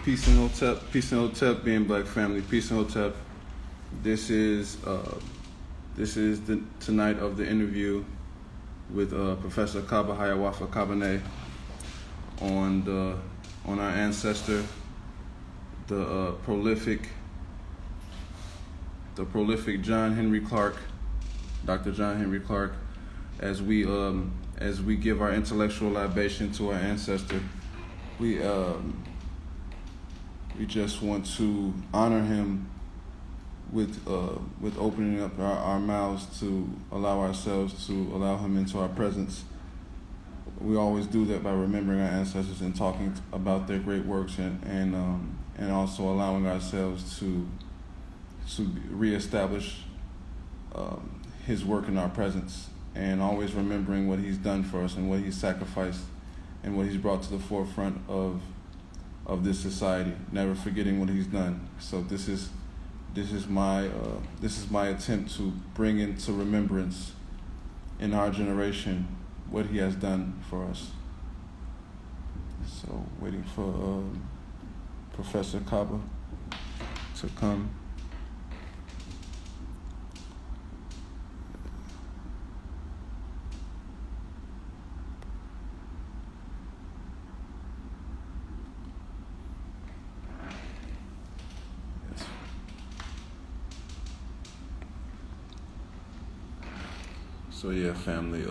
Peace and Hotep, being black family. Peace and Hotep. This is the tonight of the interview with Professor Kaba Hiawatha Kamene on our ancestor, the prolific John Henrik Clarke, Dr. John Henrik Clarke. As we give our intellectual libation to our ancestor, we just want to honor him with opening up our mouths to allow him into our presence. We always do that by remembering our ancestors and talking about their great works and also allowing ourselves to reestablish his work in our presence, and always remembering what he's done for us and what he's sacrificed and what he's brought to the forefront of this society, never forgetting what he's done. So this is my attempt to bring into remembrance in our generation what he has done for us. So waiting for Professor Kaba to come. So yeah, family,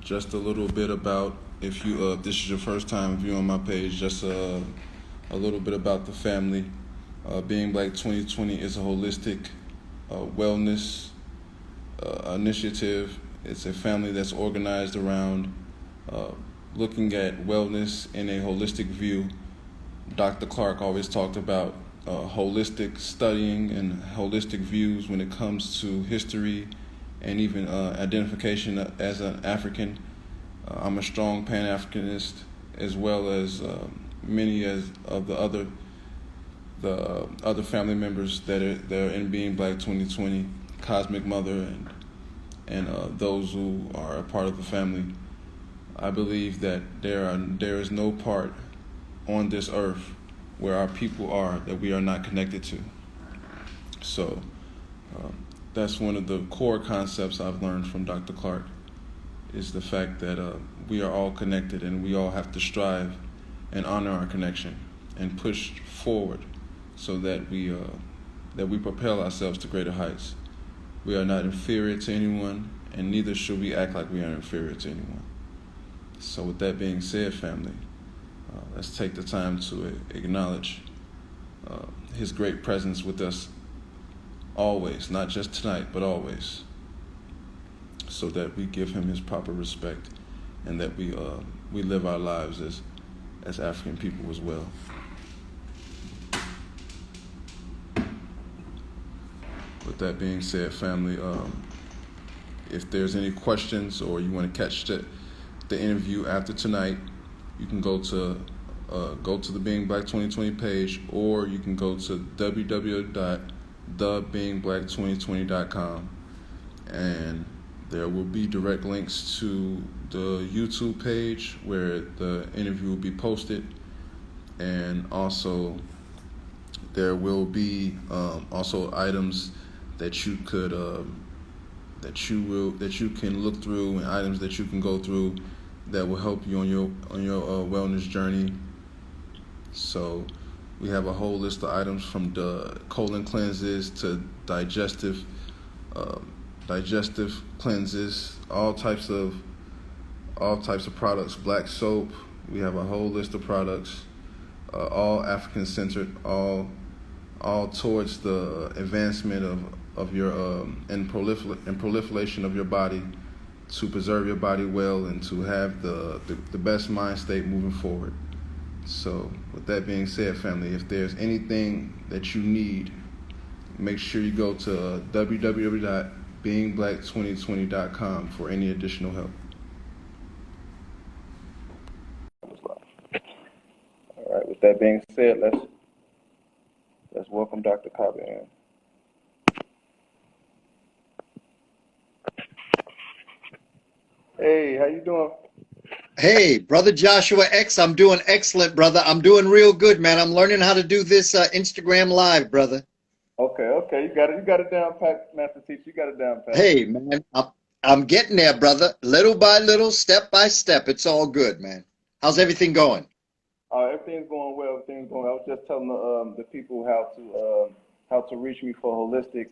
just a little bit about, if this is your first time viewing my page, just a little bit about the family. Being Black 2020 is a holistic wellness initiative. It's a family that's organized around looking at wellness in a holistic view. Dr. Clarke always talked about holistic studying and holistic views when it comes to history and even identification as an African. I'm a strong Pan-Africanist, as well as many of the other family members that are in Being Black 2020, Cosmic Mother, and those who are a part of the family. I believe that there is no part on this earth where our people are that we are not connected to. So that's one of the core concepts I've learned from Dr. Clarke, is the fact that we are all connected and we all have to strive and honor our connection and push forward so that we propel ourselves to greater heights. We are not inferior to anyone, and neither should we act like we are inferior to anyone. So with that being said, family, let's take the time to acknowledge his great presence with us always, not just tonight, but always, so that we give him his proper respect and that we live our lives as African people as well. With that being said, family, if there's any questions or you want to catch the interview after tonight, you can go to the Being Black 2020 page, or you can go to www.thebeingBlack2020.com, and there will be direct links to the YouTube page where the interview will be posted, and also there will be also items that you could that you can look through, and items that you can go through that will help you on your wellness journey. So we have a whole list of items, from the colon cleanses to digestive cleanses, all types of products. Black soap. We have a whole list of products, all African centered, all towards the advancement of your and proliferation of your body, to preserve your body well and to have the best mind state moving forward. So with that being said, family, if there's anything that you need, make sure you go to www.beingblack2020.com for any additional help. All right, with that being said, let's welcome Dr. Kaba in. Hey, how you doing? Hey, brother Joshua X, I'm doing excellent, brother. I'm doing real good, man. I'm learning how to do this Instagram live, brother. Okay, okay, you got it down pat, Master Teacher. You got it down pat. Hey, man, I'm getting there, brother. Little by little, step by step. It's all good, man. How's everything going? Everything's going well. Everything's going. I was just telling the people how to reach me for holistic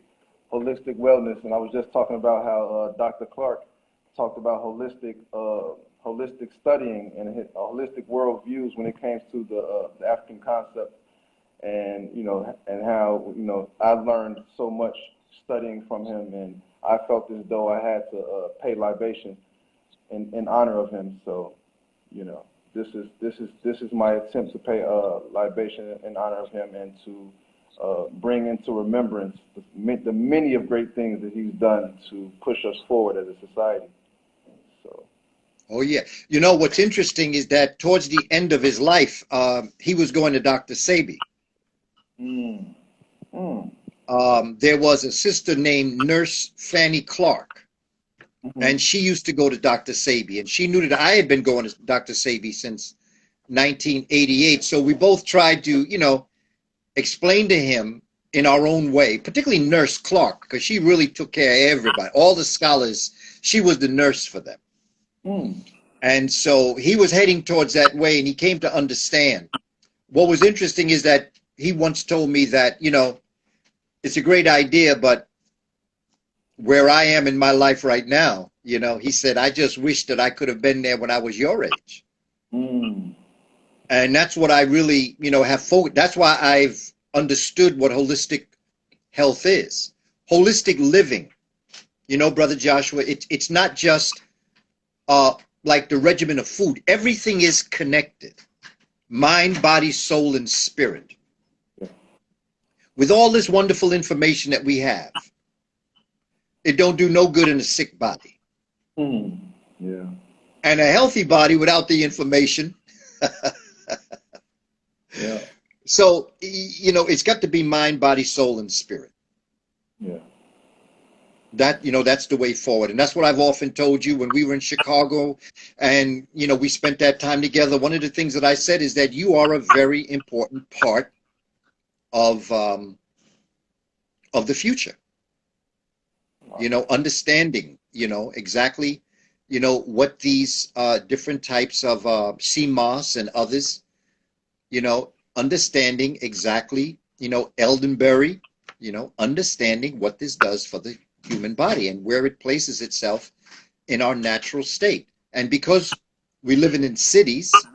wellness, and I was just talking about how Dr. Clarke talked about holistic studying and holistic worldviews when it comes to the African concept, and and how I learned so much studying from him, and I felt as though I had to pay libation in honor of him. So, you know, this is my attempt to pay libation in honor of him and to bring into remembrance the many of great things that he's done to push us forward as a society. So, Oh, yeah. You know, what's interesting is that towards the end of his life, he was going to Dr. Sebi. mm, mm, There was a sister named Nurse Fanny Clark, hmm and she used to go to Dr. Sebi, and she knew that I had been going to Dr. Sebi since 1988. So we both tried to, explain to him in our own way, particularly Nurse Clark, because she really took care of everybody. All the scholars, she was the nurse for them. mm, And so he was heading towards that way, and he came to understand. What was interesting is that he once told me that, it's a great idea, but where I am in my life right now, he said, I just wish that I could have been there when I was your age. mm, And that's what I really, have focused. That's why I've understood what holistic health is. Holistic living, Brother Joshua, it's not just like the regimen of food. Everything is connected. Mind, body, soul, and spirit. yeah, With all this wonderful information that we have, it don't do no good in a sick body. mm, yeah, And a healthy body without the information. yeah, So, it's got to be mind, body, soul, and spirit. yeah. That's the way forward. And that's what I've often told you when we were in Chicago and, we spent that time together. One of the things that I said is that you are a very important part of, of the future, understanding, exactly, what these different types of CMOS and others, understanding exactly, elderberry, understanding what this does for the human body and where it places itself in our natural state. And because we live in cities,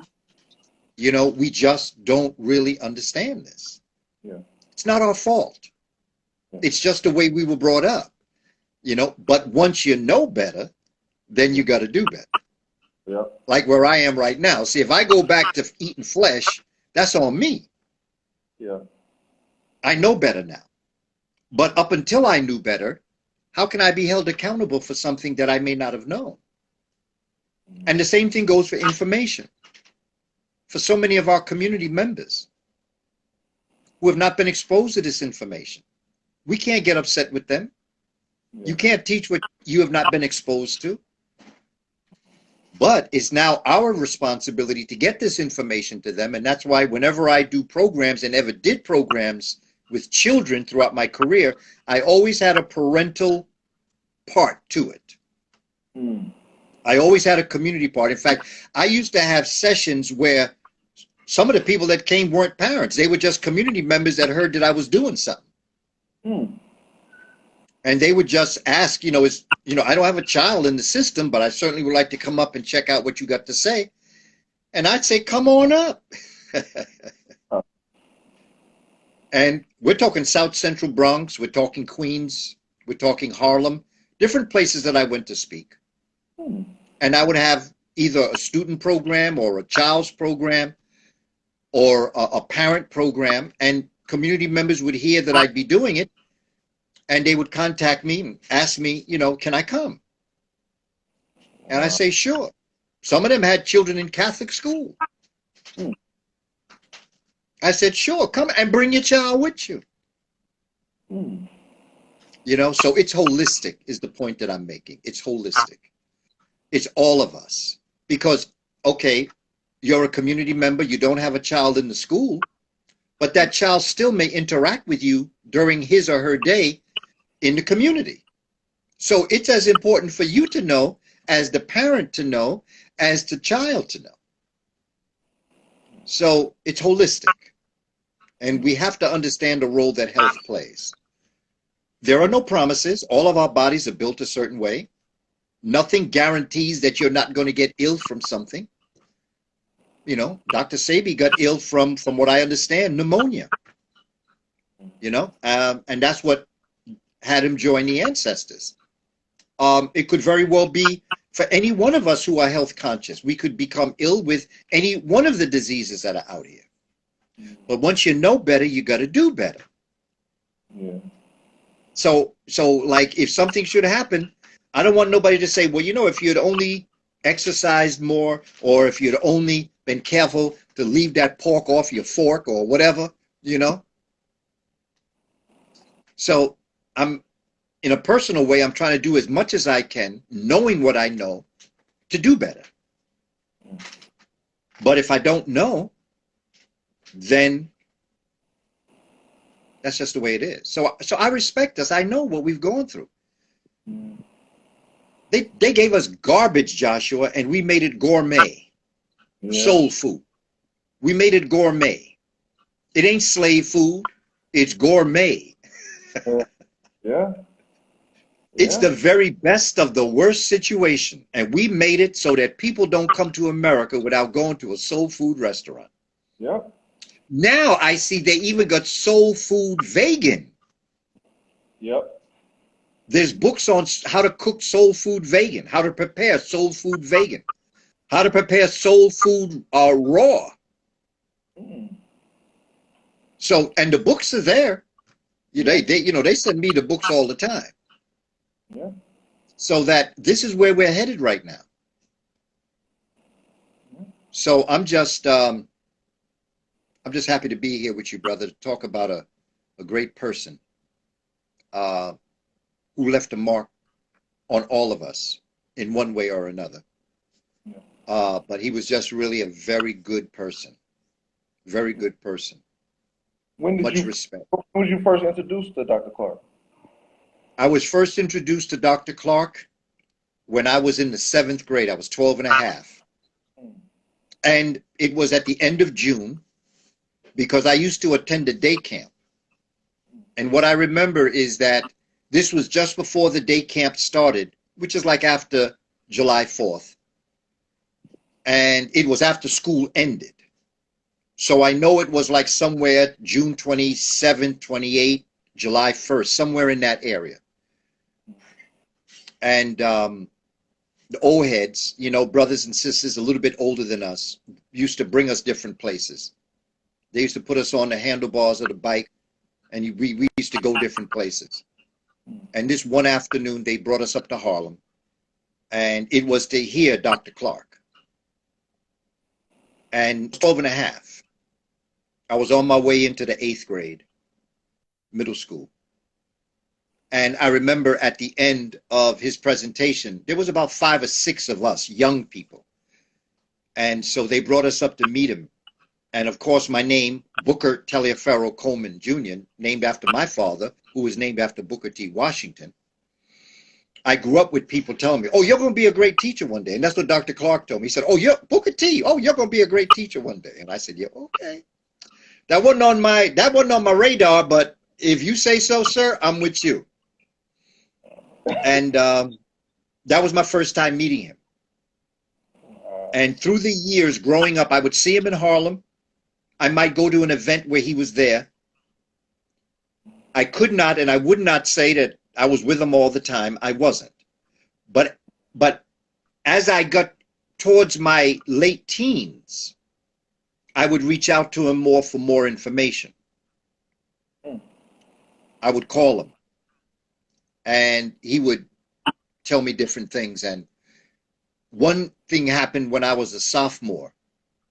we just don't really understand this. Yeah, It's not our fault. yeah, It's just the way we were brought up, but once you know better, then you got to do better. yeah, Like where I am right now. See, if I go back to eating flesh, that's on me. yeah, I know better now. But up until I knew better, how can I be held accountable for something that I may not have known? And the same thing goes for information. For so many of our community members who have not been exposed to this information, we can't get upset with them. yeah, You can't teach what you have not been exposed to. But it's now our responsibility to get this information to them. And that's why whenever I do programs and ever did programs with children throughout my career, I always had a parental part to it. mm, I always had a community part. In fact, I used to have sessions where some of the people that came weren't parents. They were just community members that heard that I was doing something. mm. And they would just ask, I don't have a child in the system, but I certainly would like to come up and check out what you got to say. And I'd say, come on up. Uh, And we're talking South Central Bronx, we're talking Queens, we're talking Harlem, different places that I went to speak. mm, And I would have either a student program or a child's program or a parent program. And community members would hear that I'd be doing it. And they would contact me and ask me, can I come? And I wow. say, sure. Some of them had children in Catholic school. Mm, I said, sure, come and bring your child with you. mm, So it's holistic is the point that I'm making. It's holistic. It's all of us. Because okay, you're a community member, you don't have a child in the school, but that child still may interact with you during his or her day in the community. So it's as important for you to know, as the parent to know, as the child to know. So it's holistic. And we have to understand the role that health plays. There are no promises. All of our bodies are built a certain way. Nothing guarantees that you're not going to get ill from something. You know, Dr. Sebi got ill from what I understand, pneumonia. You know, and that's what had him join the ancestors. It could very well be for any one of us who are health conscious. We could become ill with any one of the diseases that are out here. But once you know better, you got to do better. Yeah. So like if something should happen, I don't want nobody to say, well, you know, if you'd only exercised more, or if you'd only been careful to leave that pork off your fork or whatever, you know. So I'm, in a personal way, I'm trying to do as much as I can, knowing what I know, to do better. But if I don't know, then that's just the way it is. So I respect us. I know what we've gone through. They gave us garbage, Joshua, and we made it gourmet. Yeah. Soul food. We made it gourmet. It ain't slave food. It's gourmet. Yeah. It's the very best of the worst situation. And we made it so that people don't come to America without going to a soul food restaurant. Yep. Now I see they even got soul food vegan. Yep. There's books on how to cook soul food vegan, how to prepare soul food vegan, how to prepare soul food raw. So, and the books are there. They send me the books all the time. Yeah. So that this is where we're headed right now. So I'm just happy to be here with you, brother, to talk about a great person who left a mark on all of us in one way or another. But he was just really a very good person. Very good person. Much respect. When was you first introduced to Dr. Clarke? I was first introduced to Dr. Clarke when I was in the 7th grade. I was 12 and a half. And it was at the end of June, because I used to attend a day camp. And what I remember is that this was just before the day camp started, which is like after July 4th. And it was after school ended. So I know it was like somewhere June 27th, 28th, July 1st, somewhere in that area. And the old heads, brothers and sisters a little bit older than us, used to bring us different places. They used to put us on the handlebars of the bike, and we used to go different places. And this one afternoon, they brought us up to Harlem, and it was to hear Dr. Clarke. And 12 and a half, I was on my way into the 8th grade, middle school. And I remember at the end of his presentation, there was about 5 or 6 of us, young people. And so they brought us up to meet him. And of course, my name, Booker Taliaferro Coleman Jr., named after my father, who was named after Booker T. Washington. I grew up with people telling me, oh, you're going to be a great teacher one day. And that's what Dr. Clarke told me. He said, oh, you're Booker T. Oh, you're going to be a great teacher one day. And I said, yeah, okay. That wasn't on my radar, but if you say so, sir, I'm with you. And that was my first time meeting him. And through the years growing up, I would see him in Harlem. I might go to an event where he was there. I could not, and I would not say that I was with him all the time. I wasn't. But as I got towards my late teens, I would reach out to him more for more information. I would call him, and he would tell me different things. And one thing happened when I was a sophomore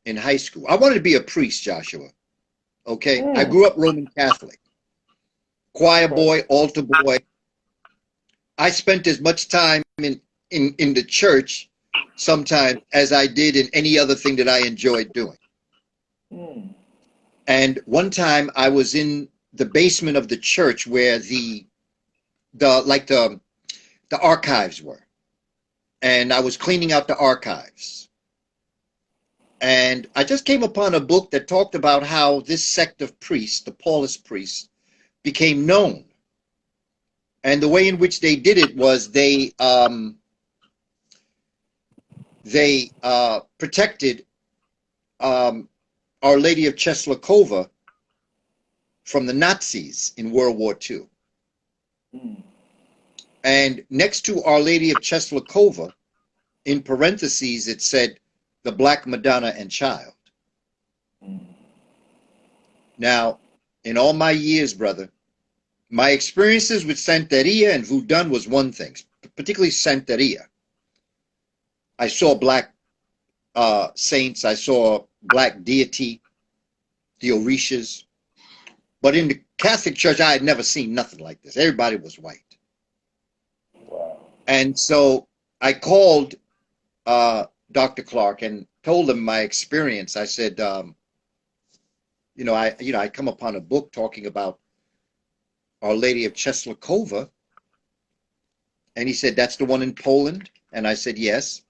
in high school. I wanted to be a priest, Joshua. Okay? I grew up Roman Catholic. Choir boy, altar boy. I spent as much time in the church sometimes as I did in any other thing that I enjoyed doing. Mm. And one time I was in the basement of the church where the archives were, and I was cleaning out the archives. And I just came upon a book that talked about how this sect of priests, the Paulist priests, became known. And the way in which they did it was they protected Our Lady of Czestochowa from the Nazis in World War II. Mm. And next to Our Lady of Czestochowa, in parentheses, it said the Black Madonna and Child. Mm. Now, in all my years, brother, my experiences with Santeria and Voodoo was one thing, particularly Santeria. I saw black saints, I saw black deity, the Orishas. But in the Catholic Church, I had never seen nothing like this. Everybody was white. Wow. And so I called Dr. Clarke and told him my experience. I said, I come upon a book talking about Our Lady of Czestochowa, and he said, "That's the one in Poland?" And I said, "Yes."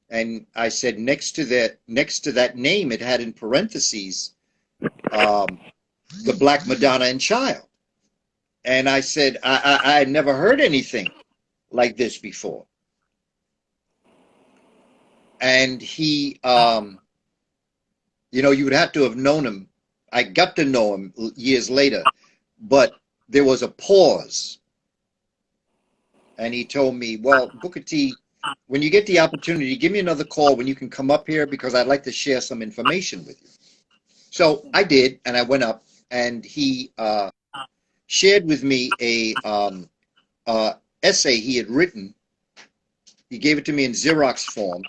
And I said, next to that name, it had in parentheses the Black Madonna and Child. And I said, I had never heard anything like this before. And he, you would have to have known him. I got to know him years later, but there was a pause. And he told me, "Well, Booker T, when you get the opportunity, give me another call when you can come up here because I'd like to share some information with you." So I did, and I went up, and he shared with me a essay he had written. He gave it to me in Xerox form.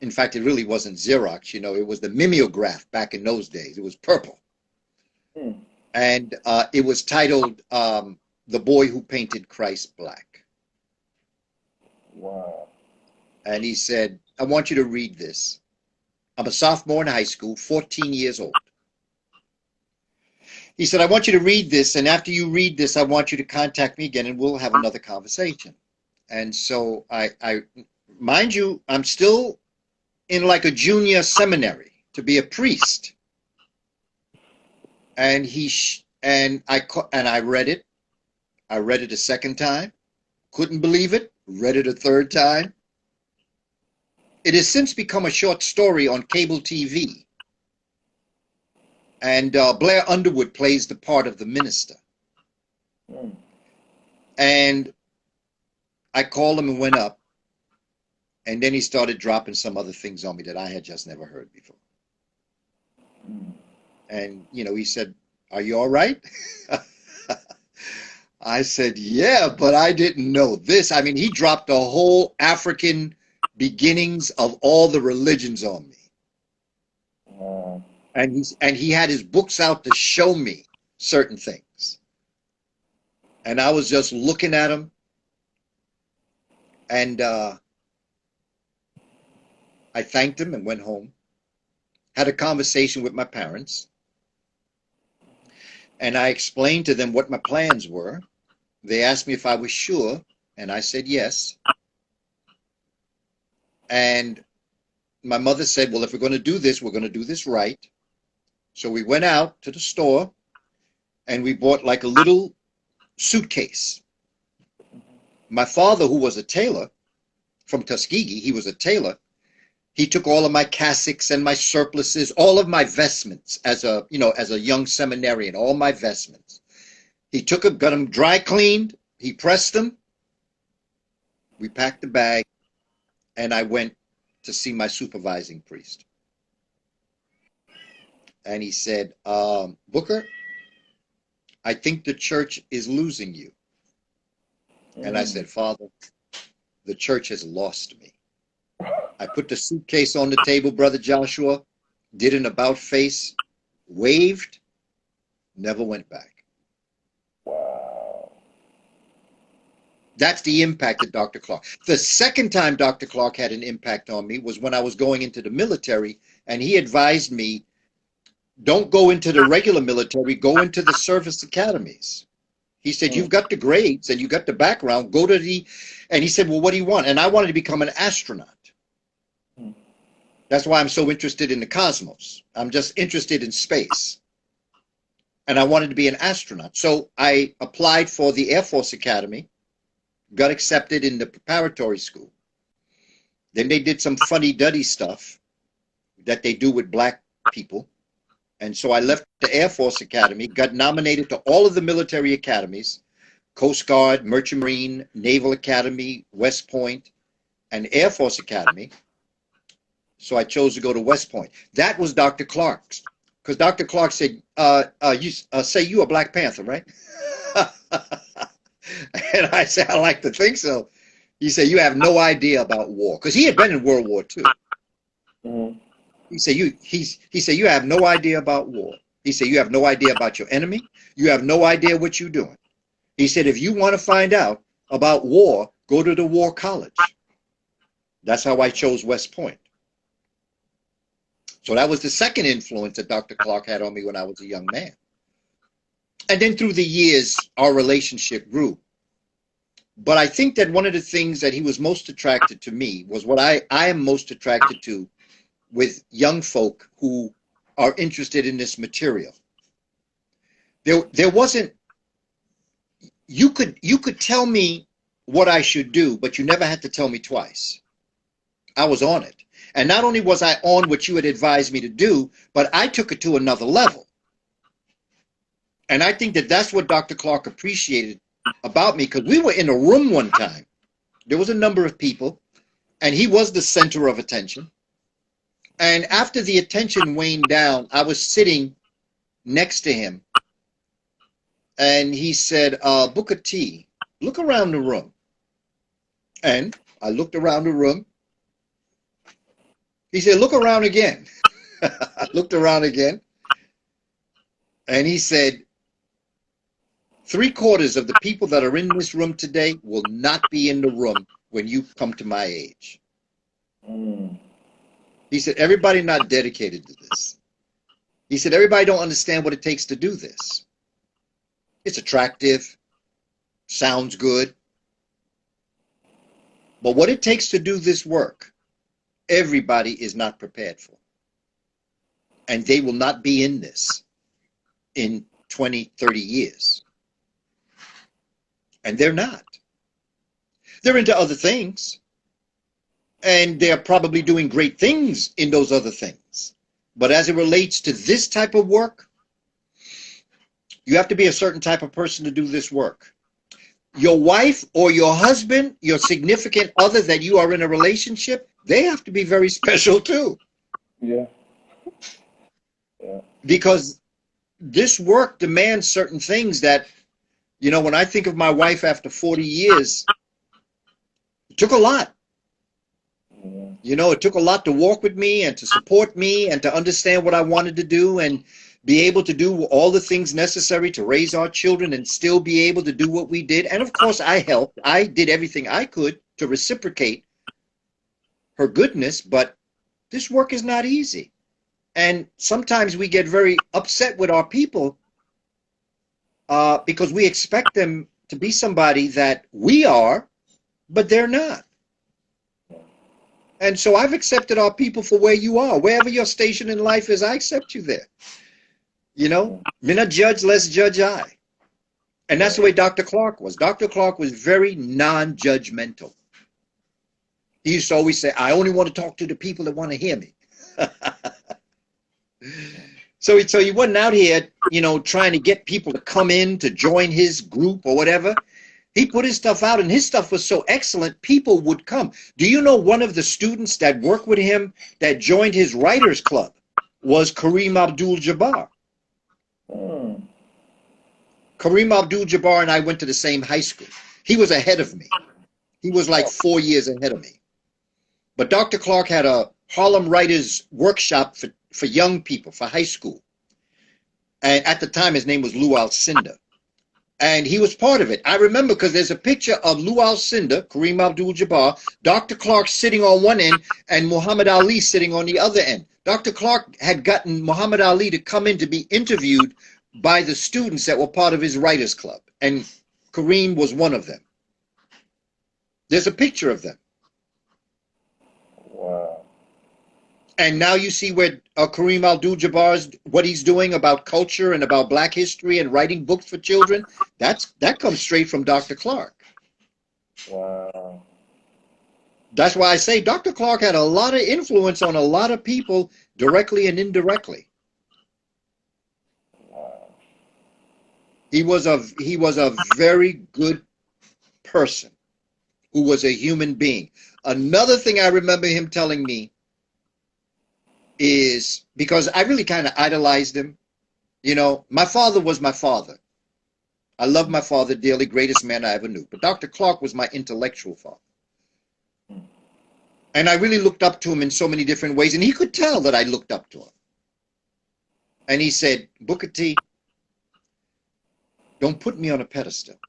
In fact, it really wasn't Xerox. It was the mimeograph back in those days. It was purple. Mm. And it was titled "The Boy Who Painted Christ Black." Wow. And he said, "I want you to read this. I'm a sophomore in high school, 14 years old." He said, "I want you to read this, and after you read this, I want you to contact me again, and we'll have another conversation." And so I mind you, I'm still in like a junior seminary to be a priest. And I read it. I read it a second time. Couldn't believe it. Read it a third time. It has since become a short story on cable TV. And Blair Underwood plays the part of the minister. Mm. And I called him and went up. And then he started dropping some other things on me that I had just never heard before. Mm. And, he said, "Are you all right?" I said, "Yeah, but I didn't know this." I mean, he dropped the whole African beginnings of all the religions on me. And he had his books out to show me certain things. And I was just looking at him. And I thanked him and went home. Had a conversation with my parents. And I explained to them what my plans were. They asked me if I was sure, and I said yes. And my mother said, "Well, if we're going to do this, we're going to do this right." So we went out to the store, and we bought like a little suitcase. My father, who was a tailor from Tuskegee, he was a tailor. He took all of my cassocks and my surplices, all of my vestments as a young seminarian, all my vestments. He took them, got them dry cleaned. He pressed them. We packed the bag, and I went to see my supervising priest. And he said, "Booker, I think the church is losing you." And I said, "Father, the church has lost me." I put the suitcase on the table, Brother Joshua, did an about face, waved, never went back. Wow. That's the impact of Dr. Clarke. The second time Dr. Clarke had an impact on me was when I was going into the military, and he advised me, don't go into the regular military, go into the service academies. He said, you've got the grades and you got the background, go to the, and he said, well, what do you want? And I wanted to become an astronaut. That's why I'm so interested in the cosmos. I'm just interested in space. And I wanted to be an astronaut. So I applied for the Air Force Academy, got accepted in the preparatory school. Then they did some funny-duddy stuff that they do with black people. And so I left the Air Force Academy, got nominated to all of the military academies, Coast Guard, Merchant Marine, Naval Academy, West Point, and Air Force Academy. So I chose to go to West Point. That was Dr. Clarke's, because Dr. Clarke said, you say you a Black Panther, right? And I said, I like to think so. He said, you have no idea about war, because he had been in World War II. Mm-hmm. He said, you have no idea about war. He said, you have no idea about your enemy. You have no idea what you're doing. He said, if you want to find out about war, go to the War College. That's how I chose West Point. So that was the second influence that Dr. Clarke had on me when I was a young man. And then through the years, our relationship grew. But I think that one of the things that he was most attracted to me was what I am most attracted to with young folk who are interested in this material. There wasn't, you could tell me what I should do, but you never had to tell me twice. I was on it. And not only was I on what you had advised me to do, but I took it to another level. And I think that that's what Dr. Clarke appreciated about me, because we were in a room one time. There was a number of people, and he was the center of attention. And after the attention waned down, I was sitting next to him, and he said, Booker T, look around the room. And I looked around the room. He said, look around again. I looked around again, and he said, 3/4 of the people that are in this room today will not be in the room when you come to my age. He said, everybody not dedicated to this. He said, everybody don't understand what it takes to do this. It's attractive, sounds good. But what it takes to do this work, everybody is not prepared for. And they will not be in this in 20, 30 years. And they're not. They're into other things. And they're probably doing great things in those other things. But as it relates to this type of work, you have to be a certain type of person to do this work. Your wife or your husband, your significant other that you are in a relationship, they have to be very special too. Yeah. Yeah. Because this work demands certain things that, you know, when I think of my wife after 40 years, it took a lot. Yeah. You know, it took a lot to walk with me and to support me and to understand what I wanted to do and be able to do all the things necessary to raise our children and still be able to do what we did. And of course, I helped. I did everything I could to reciprocate her goodness, but this work is not easy. And sometimes we get very upset with our people because we expect them to be somebody that we are, but they're not. And so I've accepted our people for where you are. Wherever your station in life is, I accept you there. You know, me not judge, less judge I. And that's the way Dr. Clarke was. Dr. Clarke was very non-judgmental. He used to always say, I only want to talk to the people that want to hear me. So he wasn't out here, you know, trying to get people to come in to join his group or whatever. He put his stuff out, and his stuff was so excellent, people would come. Do you know one of the students that worked with him that joined his writers club was Kareem Abdul-Jabbar? Kareem Abdul-Jabbar and I went to the same high school. He was ahead of me. He was like 4 years ahead of me. But Dr. Clarke had a Harlem Writers Workshop for young people, for high school. And at the time, his name was Lou Alcindor. And he was part of it. I remember because there's a picture of Lou Alcindor, Kareem Abdul-Jabbar, Dr. Clarke sitting on one end, and Muhammad Ali sitting on the other end. Dr. Clarke had gotten Muhammad Ali to come in to be interviewed by the students that were part of his writers club, and Kareem was one of them. There's a picture of them. Wow. And now you see where Kareem Abdul-Jabbar's, what he's doing about culture and about Black history and writing books for children. That comes straight from Dr. Clarke. Wow. That's why I say Dr. Clarke had a lot of influence on a lot of people, directly and indirectly. Wow. He was a very good person who was a human being. Another thing I remember him telling me is, because I really kind of idolized him. You know, my father was my father. I love my father dearly, greatest man I ever knew. But Dr. Clarke was my intellectual father. And I really looked up to him in so many different ways. And he could tell that I looked up to him. And he said, Booker T, don't put me on a pedestal.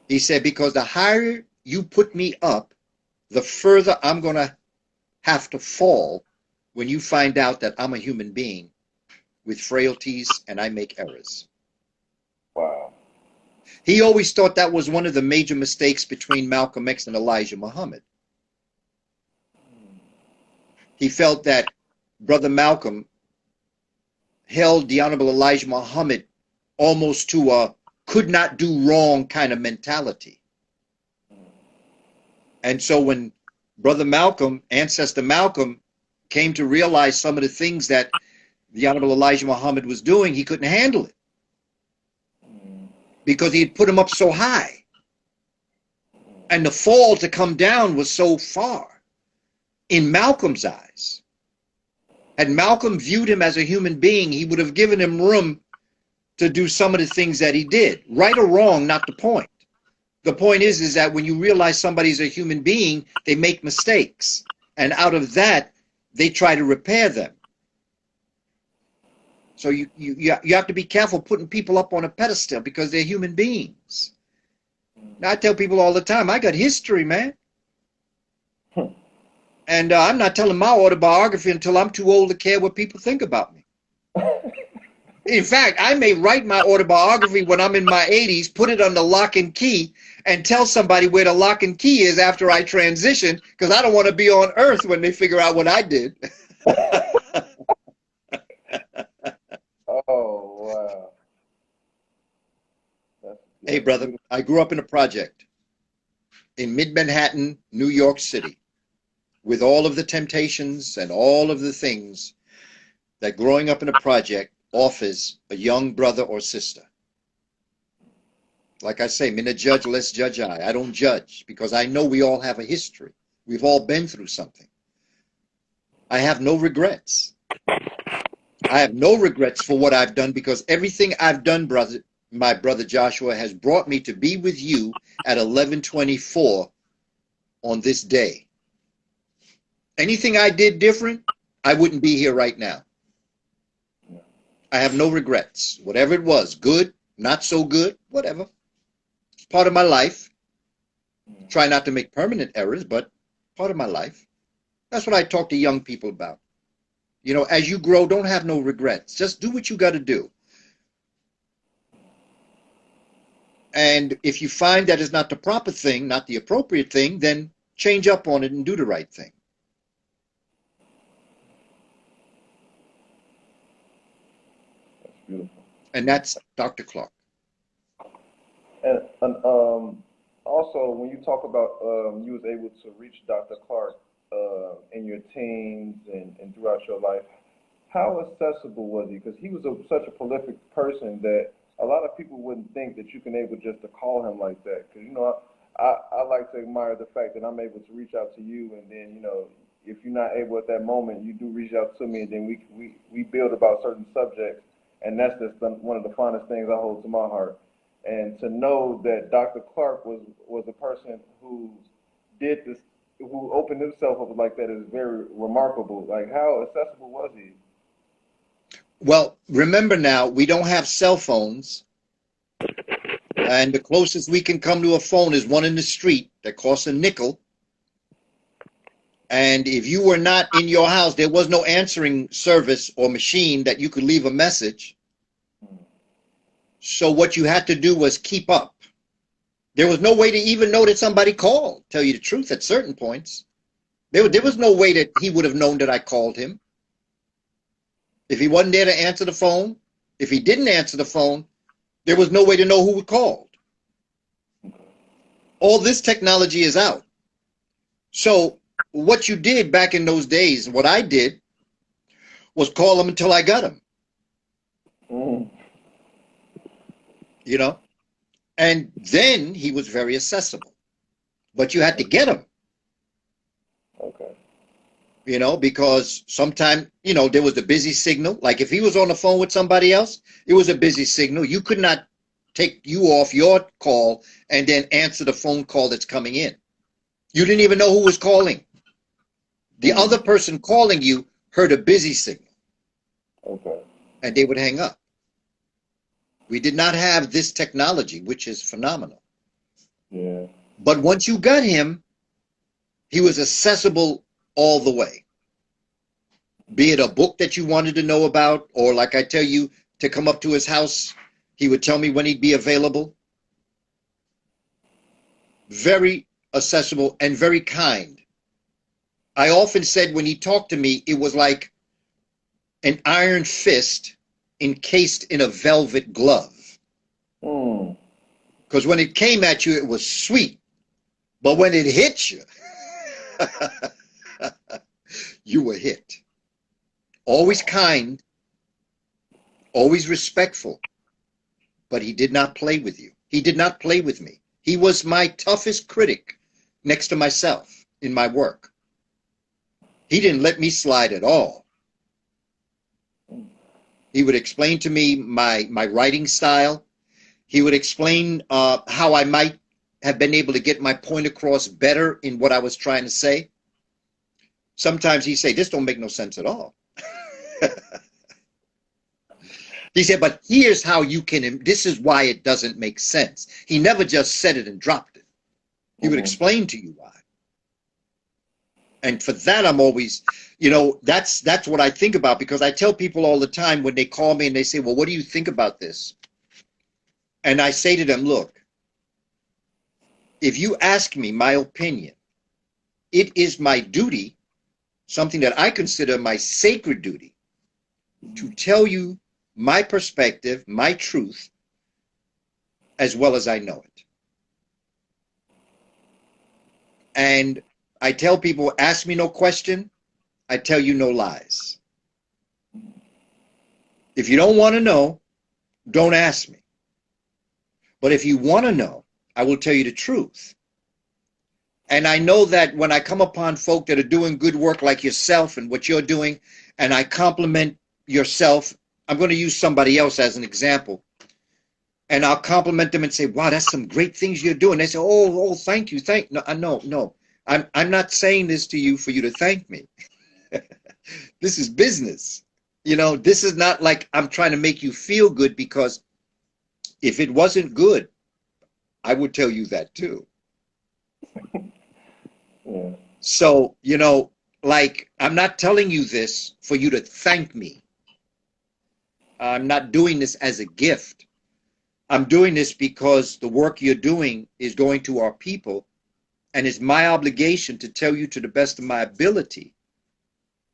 He said, because the higher you put me up, the further I'm going to have to fall when you find out that I'm a human being with frailties and I make errors. Wow. He always thought that was one of the major mistakes between Malcolm X and Elijah Muhammad. He felt that Brother Malcolm held the Honorable Elijah Muhammad almost to a could not do wrong kind of mentality. And so when Brother Malcolm, Ancestor Malcolm, came to realize some of the things that the Honorable Elijah Muhammad was doing, he couldn't handle it because he had put him up so high. And the fall to come down was so far in Malcolm's eyes. Had Malcolm viewed him as a human being, he would have given him room to do some of the things that he did. Right or wrong, not the point. The point is that when you realize somebody's a human being, they make mistakes. And out of that, they try to repair them. So you have to be careful putting people up on a pedestal because they're human beings. Now, I tell people all the time, I got history, man. And I'm not telling my autobiography until I'm too old to care what people think about me. In fact, I may write my autobiography when I'm in my 80s, put it under lock and key, and tell somebody where the lock and key is after I transition, because I don't want to be on earth when they figure out what I did. Oh, wow. Hey, brother, I grew up in a project in mid-Manhattan, New York City, with all of the temptations and all of the things that growing up in a project offers a young brother or sister. Like I say, mina judge, less judge I. I don't judge because I know we all have a history. We've all been through something. I have no regrets. I have no regrets for what I've done because everything I've done, brother, my brother Joshua, has brought me to be with you at 11:24 on this day. Anything I did different, I wouldn't be here right now. I have no regrets. Whatever it was, good, not so good, whatever. It's part of my life. Try not to make permanent errors, but part of my life. That's what I talk to young people about. You know, as you grow, don't have no regrets. Just do what you got to do. And if you find that is not the proper thing, not the appropriate thing, then change up on it and do the right thing. That's beautiful. And that's Dr. Clarke. And also, when you talk about you was able to reach Dr. Clarke in your teens and throughout your life, how accessible was he? Because he was such a prolific person that a lot of people wouldn't think that you can able just to call him like that. Because, you know, I like to admire the fact that I'm able to reach out to you, and then, you know, if you're not able at that moment, you do reach out to me, and then we build about certain subjects, and that's just one of the fondest things I hold to my heart. And to know that Dr. Clarke was a person who did this, who opened himself up like that is very remarkable. Like, how accessible was he? Well, remember now, we don't have cell phones. And the closest we can come to a phone is one in the street that costs a nickel. And if you were not in your house, there was no answering service or machine that you could leave a message. So what you had to do was keep up. There was no way to even know that somebody called, tell you the truth, at certain points. There was no way that he would have known that I called him. If he wasn't there to answer the phone, if he didn't answer the phone, there was no way to know who called. All this technology is out. So what you did back in those days, what I did, was call him until I got him. You know? And then he was very accessible. But you had to get him. Okay. You know, because sometimes, you know, there was the busy signal. Like if he was on the phone with somebody else, it was a busy signal. You could not take you off your call and then answer the phone call that's coming in. You didn't even know who was calling. The other person calling you heard a busy signal. Okay. And they would hang up. We did not have this technology, which is phenomenal. Yeah. But once you got him, he was accessible all the way. Be it a book that you wanted to know about, or like I tell you, to come up to his house, he would tell me when he'd be available. Very accessible and very kind. I often said when he talked to me, it was like an iron fist encased in a velvet glove. Because when it came at you, it was sweet. But when it hit you, you were hit. Always kind, always respectful, but he did not play with you. He did not play with me. He was my toughest critic next to myself in my work. He didn't let me slide at all. He would explain to me my writing style. He would explain how I might have been able to get my point across better in what I was trying to say. Sometimes he'd say, this don't make no sense at all. He said, but here's how you can, this is why it doesn't make sense. He never just said it and dropped it. He would explain to you why. And for that, I'm always, you know, that's what I think about, because I tell people all the time when they call me and they say, well, what do you think about this? And I say to them, look, if you ask me my opinion, it is my duty, something that I consider my sacred duty, to tell you my perspective, my truth, as well as I know it. And I tell people, ask me no question, I tell you no lies. If you don't want to know, don't ask me. But if you want to know, I will tell you the truth. And I know that when I come upon folk that are doing good work like yourself and what you're doing, and I compliment yourself, I'm going to use somebody else as an example. And I'll compliment them and say, wow, that's some great things you're doing. They say, oh, thank you. No. I'm not saying this to you for you to thank me. This is business. You know, this is not like I'm trying to make you feel good, because if it wasn't good, I would tell you that too. Yeah. So, you know, like, I'm not telling you this for you to thank me. I'm not doing this as a gift. I'm doing this because the work you're doing is going to our people, and it's my obligation to tell you to the best of my ability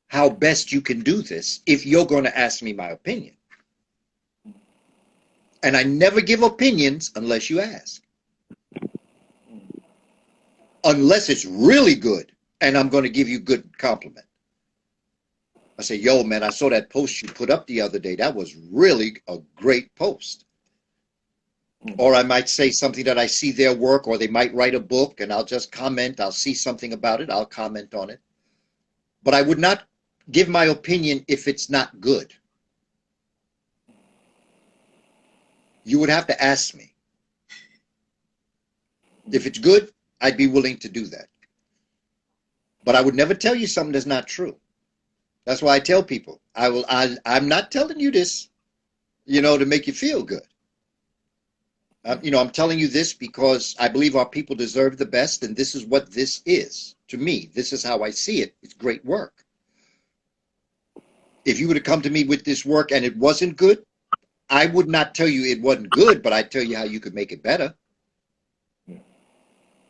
how best you can do this if you're going to ask me my opinion. And I never give opinions unless you ask. Unless it's really good, and I'm going to give you good compliment. I say, yo, man, I saw that post you put up the other day. That was really a great post. Or I might say something that I see their work, or they might write a book and I'll just comment. I'll see something about it. I'll comment on it. But I would not give my opinion if it's not good. You would have to ask me. If it's good, I'd be willing to do that. But I would never tell you something that's not true. That's why I tell people, I'm not telling you this, you know, to make you feel good. I'm telling you this because I believe our people deserve the best, and this is what this is. To me, this is how I see it. It's great work. If you were to come to me with this work and it wasn't good, I would not tell you it wasn't good, but I'd tell you how you could make it better.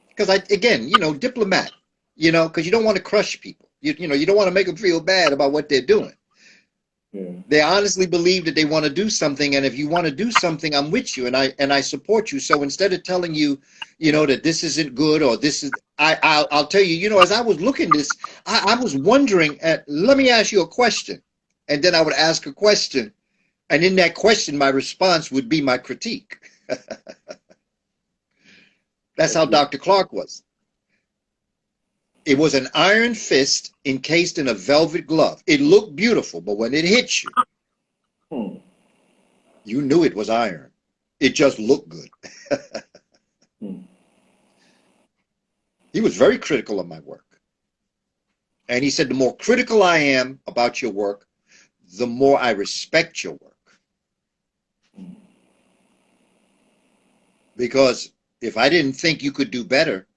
Because again, diplomat, because you don't want to crush people. You don't want to make them feel bad about what they're doing. Yeah. They honestly believe that they want to do something, and if you want to do something, I'm with you, and I support you. So instead of telling you, that this isn't good or this is, I'll tell you, as I was looking this, I was wondering. Let me ask you a question, and then I would ask a question, and in that question, my response would be my critique. That's how Dr. Clarke was. It was an iron fist encased in a velvet glove. It looked beautiful, but when it hit you, you knew it was iron. It just looked good. He was very critical of my work. And he said, the more critical I am about your work, the more I respect your work. Because if I didn't think you could do better,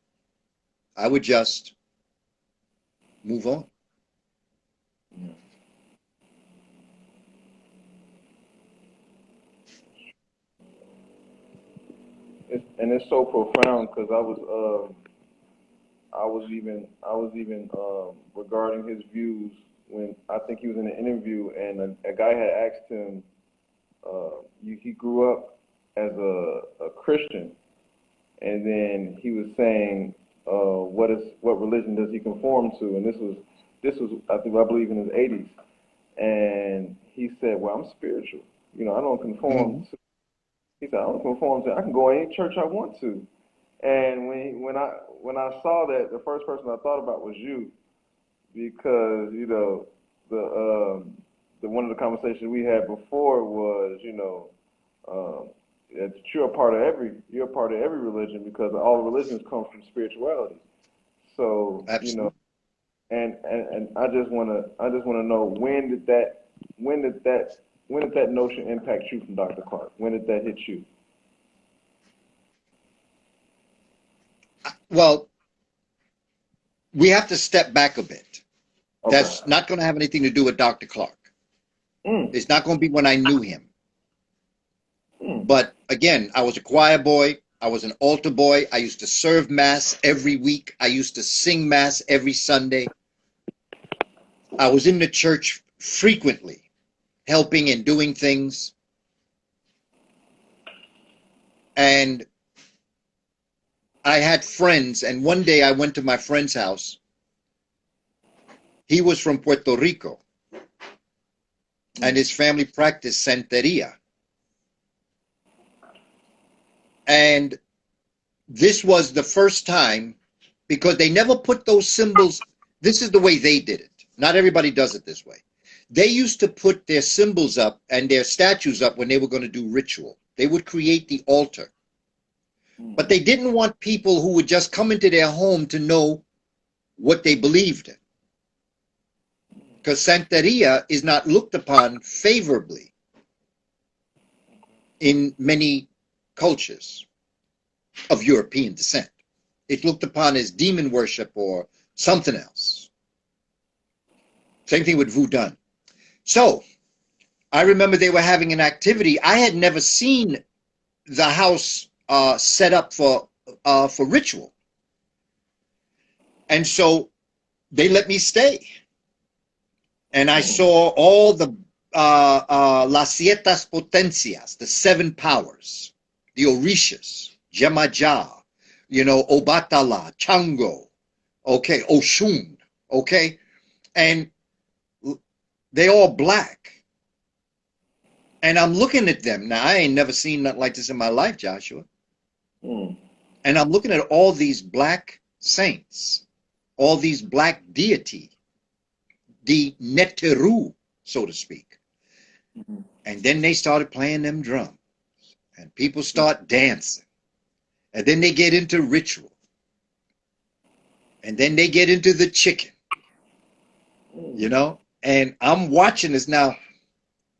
I would just move on. It's so profound because I was even regarding his views when I think he was in an interview and a guy had asked him, he grew up as a Christian, and then he was saying, what religion does he conform to? And this was I believe in his 80s, and he said, well, I'm spiritual. I don't conform to. He said, I don't conform to. I can go any church I want to. And when I saw that, the first person I thought about was you, because the one of the conversations we had before was that you're a part of every religion, because all religions come from spirituality. So Absolutely. and I just wanna know, when did that notion impact you from Dr. Clarke? When did that hit you? Well, we have to step back a bit. Okay. That's not going to have anything to do with Dr. Clarke. It's not going to be when I knew him. But again, I was a choir boy. I was an altar boy. I used to serve Mass every week. I used to sing Mass every Sunday. I was in the church frequently, helping and doing things. And I had friends, and one day I went to my friend's house. He was from Puerto Rico, and his family practiced Santeria. And this was the first time, because they never put those symbols. This is the way they did it. Not everybody does it this way. They used to put their symbols up and their statues up when they were going to do ritual. They would create the altar. But they didn't want people who would just come into their home to know what they believed in. Because Santeria is not looked upon favorably in many cultures of European descent. It's looked upon as demon worship or something else. Same thing with voodoo. So I remember they were having an activity. I had never seen the house set up for ritual. And so they let me stay. And I saw all the las siete potencias, the 7 powers, the Orishas, Jemaja, Obatala, Chango, okay, Oshun, okay? And they all black. And I'm looking at them. Now, I ain't never seen nothing like this in my life, Joshua. And I'm looking at all these black saints, all these black deity, the Neteru, so to speak. And then they started playing them drums. And people start dancing. And then they get into ritual. And then they get into the chicken. And I'm watching this now.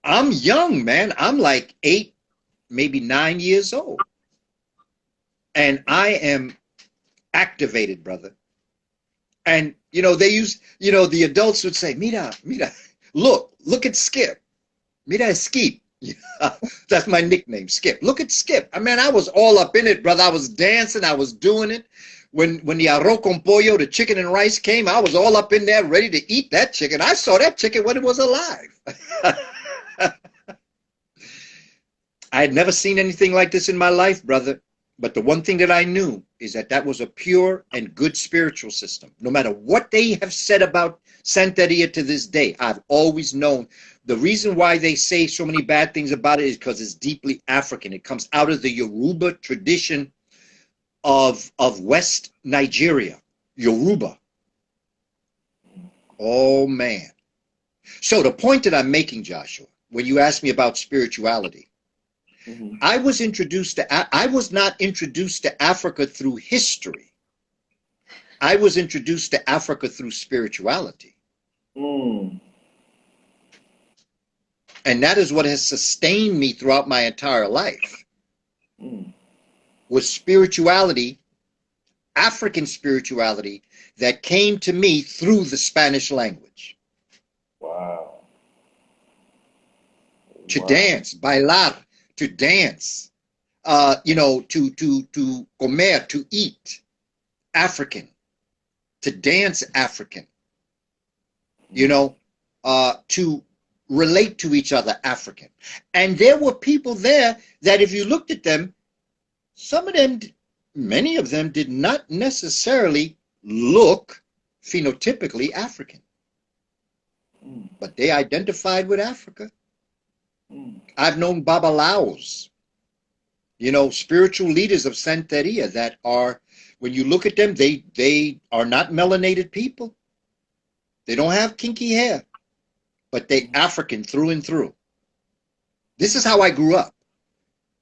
I'm young, man. I'm like 8, maybe 9 years old. And I am activated, brother. And, they use, the adults would say, mira, look at Skip. Mira, Skip. That's my nickname, Skip. Look at Skip. I mean, I was all up in it, brother. I was dancing. I was doing it. When the arroz con pollo, the chicken and rice came, I was all up in there ready to eat that chicken. I saw that chicken when it was alive. I had never seen anything like this in my life, brother. But the one thing that I knew is that was a pure and good spiritual system. No matter what they have said about Santeria to this day, I've always known the reason why they say so many bad things about it is because it's deeply African. It comes out of the Yoruba tradition of West Nigeria, Yoruba. Oh, man. So the point that I'm making, Joshua, when you ask me about spirituality, I was not introduced to Africa through history. I was introduced to Africa through spirituality. And that is what has sustained me throughout my entire life. Was spirituality, African spirituality, that came to me through the Spanish language. Wow. To dance, bailar, to dance, to comer, to eat, African, to dance African, to relate to each other African. And there were people there that if you looked at them, many of them did not necessarily look phenotypically African, but they identified with Africa. I've known babalaos, spiritual leaders of Santeria that are, when you look at them, they are not melanated people. They don't have kinky hair, but they African through and through. This is how I grew up.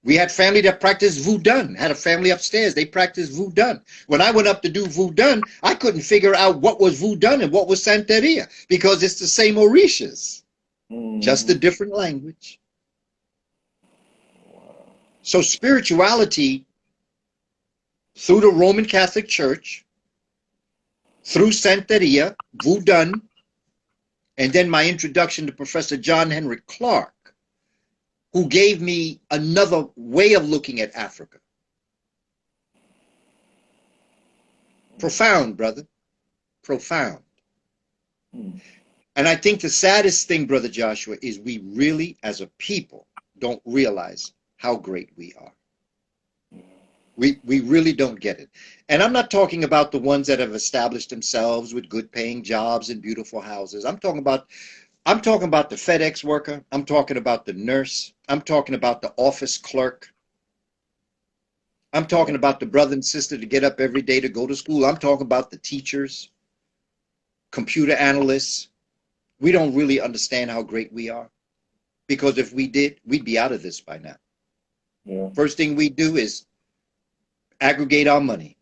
We had family that practiced voodoo, had a family upstairs. They practiced voodoo. When I went up to do voodoo, I couldn't figure out what was voodoo and what was Santeria because it's the same Orishas. Just a different language. So spirituality through the Roman Catholic Church, through Santeria, Voodoo, and then my introduction to Professor John Henrik Clarke, who gave me another way of looking at Africa. Profound, brother. Profound. And I think the saddest thing, Brother Joshua, is we really, as a people, don't realize how great we are. We really don't get it. And I'm not talking about the ones that have established themselves with good paying jobs and beautiful houses. I'm talking about the FedEx worker. I'm talking about the nurse. I'm talking about the office clerk. I'm talking about the brother and sister to get up every day to go to school. I'm talking about the teachers, computer analysts. We don't really understand how great we are, because if we did, we'd be out of this by now. Yeah. First thing we do is aggregate our money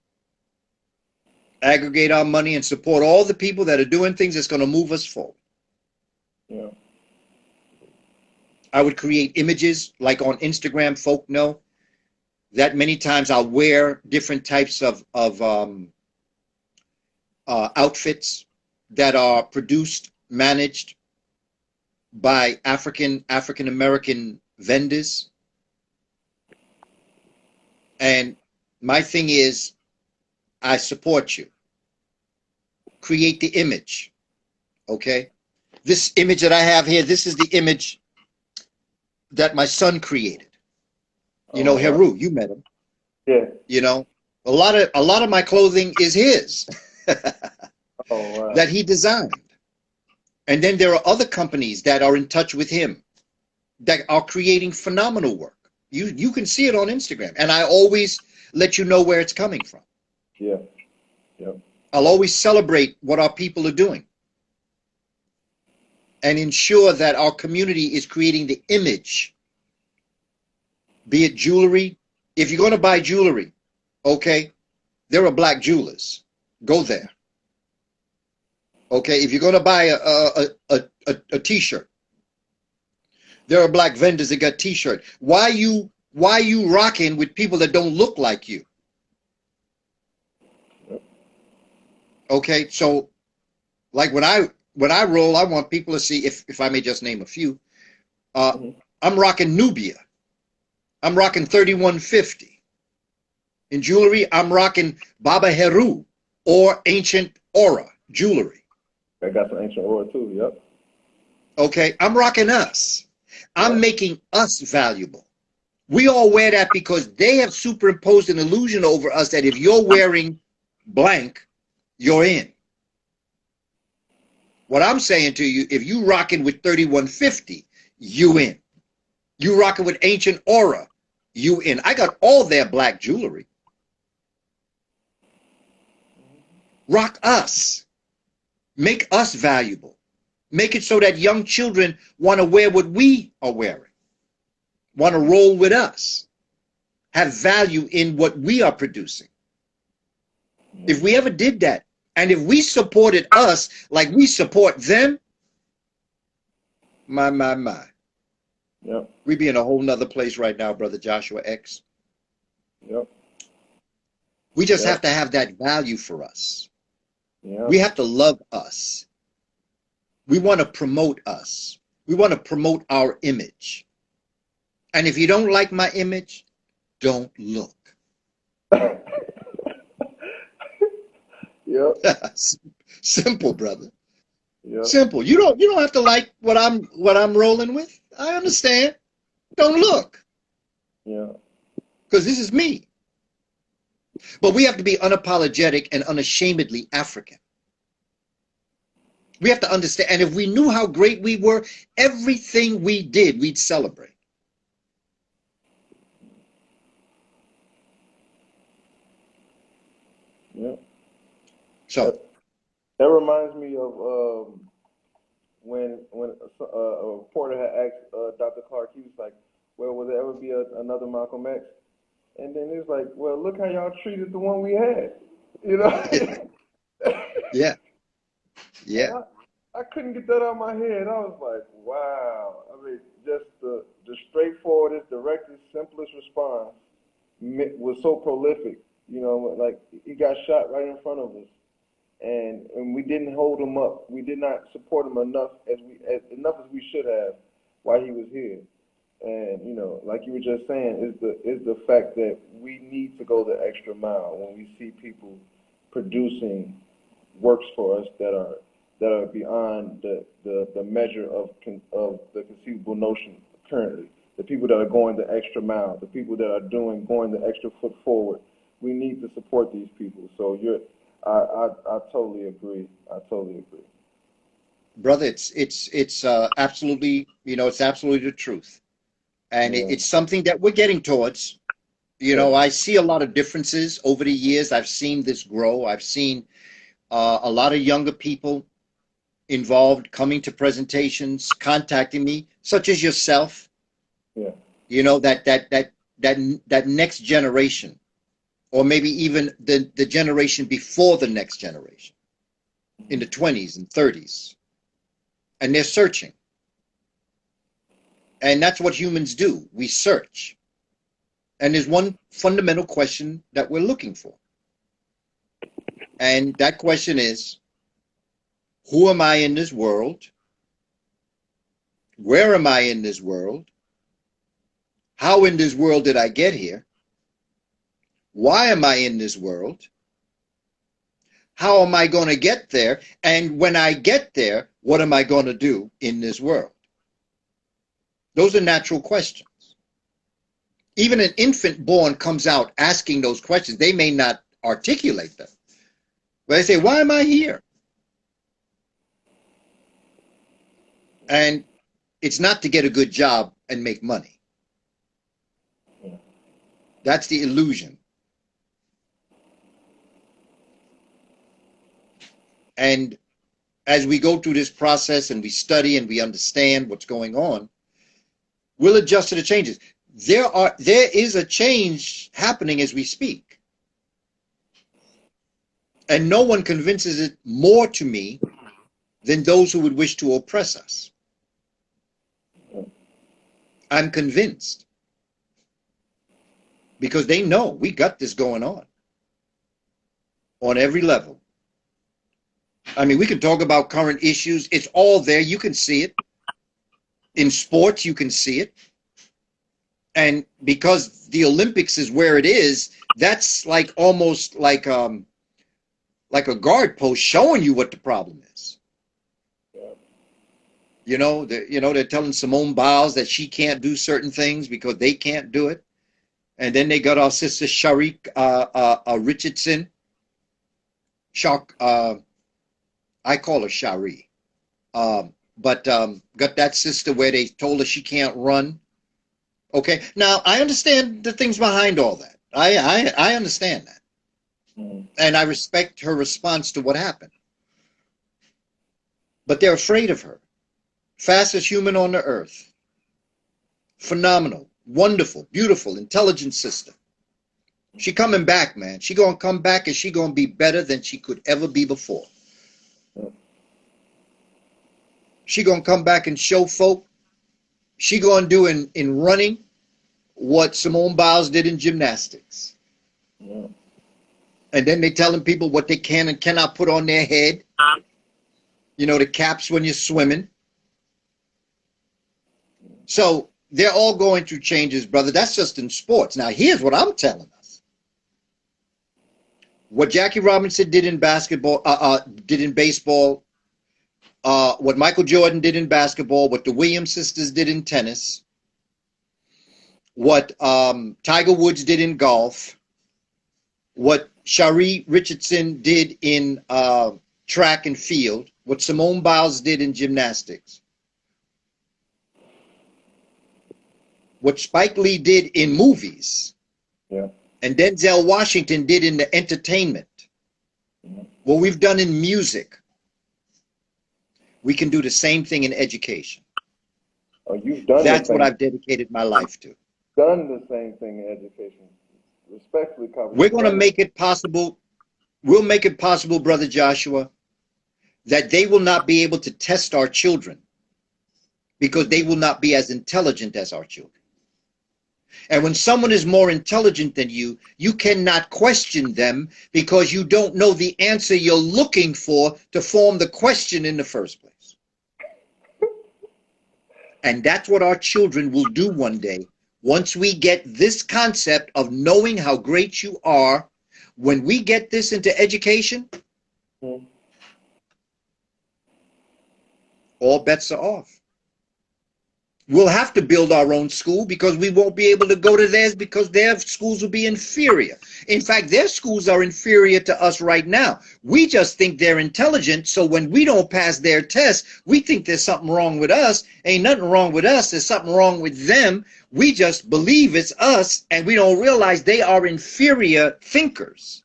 and support all the people that are doing things that's going to move us forward. Yeah. I would create images like on Instagram. Folk know that many times I'll wear different types of outfits that are produced, managed by African American vendors. And my thing is, I support you. Create the image, okay? This image that I have here, this is the image that my son created. Heru, you met him. Yeah. A lot of my clothing is his Wow. that he designed. And then there are other companies that are in touch with him that are creating phenomenal work. You can see it on Instagram, and I always let you know where it's coming from. Yeah. Yep. I'll always celebrate what our people are doing and ensure that our community is creating the image, be it jewelry. If you're going to buy jewelry, okay, there are black jewelers. Go there. Okay, if you're going to buy a t-shirt, there are black vendors that got t-shirt. Why you rocking with people that don't look like you? Okay, so like when I roll, I want people to see, if I may just name a few. Hmm. I'm rocking Nubia. I'm rocking 3150. In jewelry, I'm rocking Baba Heru or ancient aura jewelry. I got some ancient ore too. Yep. Okay, I'm rocking us. I'm Yep. making us valuable. We all wear that because they have superimposed an illusion over us that if you're wearing blank, you're in. What I'm saying to you, if you rocking with 3150, you in. You rocking with ancient aura, you in. I got all their black jewelry. Rock us. Make us valuable. Make it so that young children want to wear what we are wearing, want to roll with us, have value in what we are producing. If we ever did that, and if we supported us like we support them, my. Yep. We'd be in a whole nother place right now, Brother Joshua X. Yep. We just have Yep. to have that value for us. Yep. We have to love us. We want to promote us. We want to promote our image. And if you don't like my image, don't look. Yep. Simple, brother. Yep. Simple. You don't have to like what I'm rolling with. I understand. Don't look, Yeah. because this is me. But we have to be unapologetic and unashamedly African. We have to understand. And if we knew how great we were, everything we did, we'd celebrate. Yep. So, That reminds me of when a reporter had asked Dr. Clarke, he was like, "Well, will there ever be another Malcolm X?" And then he was like, "Well, look how y'all treated the one we had," you know. yeah, yeah, And yeah. I couldn't get that out of my head. I was like, wow. I mean, just the straightforwardest, directest, simplest response was so prolific. You know, like he got shot right in front of us, and we didn't hold him up. We did not support him enough as we should have while he was here. And you know, like you were just saying, is the fact that we need to go the extra mile when we see people producing works for us that are beyond the measure of the conceivable notion currently. The people that are going the extra mile, the people that are going the extra foot forward. We need to support these people. So I totally agree. I totally agree. Brother, it's absolutely, it's absolutely the truth. And Yeah. it's something that we're getting towards. Yeah. I see a lot of differences over the years. I've seen this grow. I've seen a lot of younger people involved coming to presentations, contacting me, such as yourself. Yeah. That next generation, or maybe even the generation before the next generation, in the 20s and 30s, and they're searching. And that's what humans do. We search. And there's one fundamental question that we're looking for. And that question is, who am I in this world? Where am I in this world? How in this world did I get here? Why am I in this world? How am I going to get there? And when I get there, what am I going to do in this world? Those are natural questions. Even an infant born comes out asking those questions. They may not articulate them, but they say, why am I here? And it's not to get a good job and make money. Yeah. That's the illusion. And as we go through this process and we study and we understand what's going on, we'll adjust to the changes. There is a change happening as we speak. And no one convinces it more to me than those who would wish to oppress us. I'm convinced. Because they know we got this going on every level. I mean, we can talk about current issues. It's all there. You can see it. In sports, you can see it. And because the Olympics is where it is, that's like almost like a guard post showing you what the problem is. You know, they're telling Simone Biles that she can't do certain things because they can't do it. And then they got our sister Sharik Richardson. I call her Shari. But got that sister where they told her she can't run. Okay. Now, I understand the things behind all that. I understand that. And I respect her response to what happened. But they're afraid of her. Fastest human on the earth. Phenomenal, wonderful, beautiful, intelligent sister. She coming back, man. She gonna come back and she gonna be better than she could ever be before. She gonna come back and show folk. She gonna do in running what Simone Biles did in gymnastics. And then they telling people what they can and cannot put on their head. You know, the caps when you're swimming. So they're all going through changes, brother. That's just in sports. Now, here's what I'm telling us. What Jackie Robinson did in basketball, did in baseball, what Michael Jordan did in basketball, what the Williams sisters did in tennis, what Tiger Woods did in golf, what Shari Richardson did in track and field, what Simone Biles did in gymnastics, what Spike Lee did in movies, and Denzel Washington did in the entertainment, what we've done in music, we can do the same thing in education. Oh, you've done That's what I've dedicated my life to. Done the same thing in education. Respectfully, Kaba. We're going to make it possible. We'll make it possible, Brother Joshua, that they will not be able to test our children because they will not be as intelligent as our children. And when someone is more intelligent than you, you cannot question them because you don't know the answer you're looking for to form the question in the first place. And that's what our children will do one day. Once we get this concept of knowing how great you are, when we get this into education, all bets are off. We'll have to build our own school because we won't be able to go to theirs because their schools will be inferior. In fact, their schools are inferior to us right now. We just think they're intelligent, so when we don't pass their test, we think there's something wrong with us. Ain't nothing wrong with us. There's something wrong with them. We just believe it's us, and we don't realize they are inferior thinkers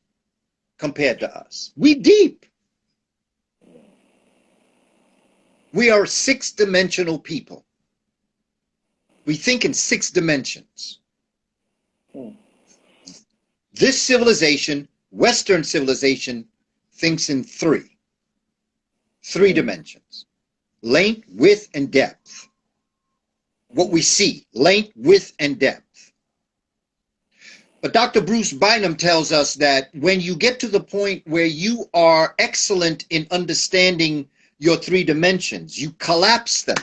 compared to us. We deep. We are six-dimensional people. We think in 6 dimensions. This civilization, Western civilization, thinks in 3 dimensions. Length, width, and depth. What we see, length, width, and depth. But Dr. Bruce Bynum tells us that when you get to the point where you are excellent in understanding your 3 dimensions, you collapse them.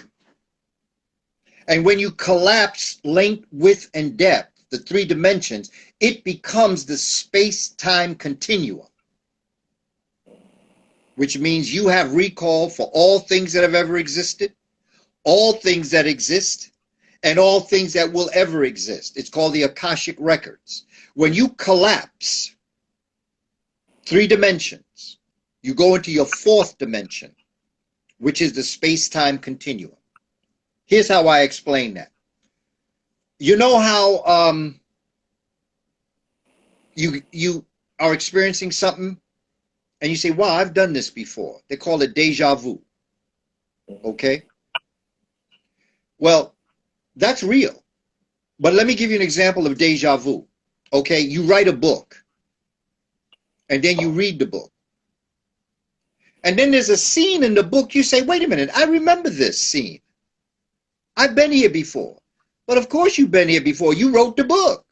And when you collapse length, width, and depth, the 3 dimensions, it becomes the space-time continuum, which means you have recall for all things that have ever existed, all things that exist, and all things that will ever exist. It's called the Akashic Records. When you collapse 3 dimensions, you go into your 4th dimension, which is the space-time continuum. Here's how I explain that. You know how you are experiencing something and you say, wow, I've done this before. They call it deja vu. Okay? Well, that's real. But let me give you an example of deja vu. Okay? You write a book and then you read the book. And then there's a scene in the book you say, wait a minute, I remember this scene. I've been here before. But of course you've been here before. You wrote the book.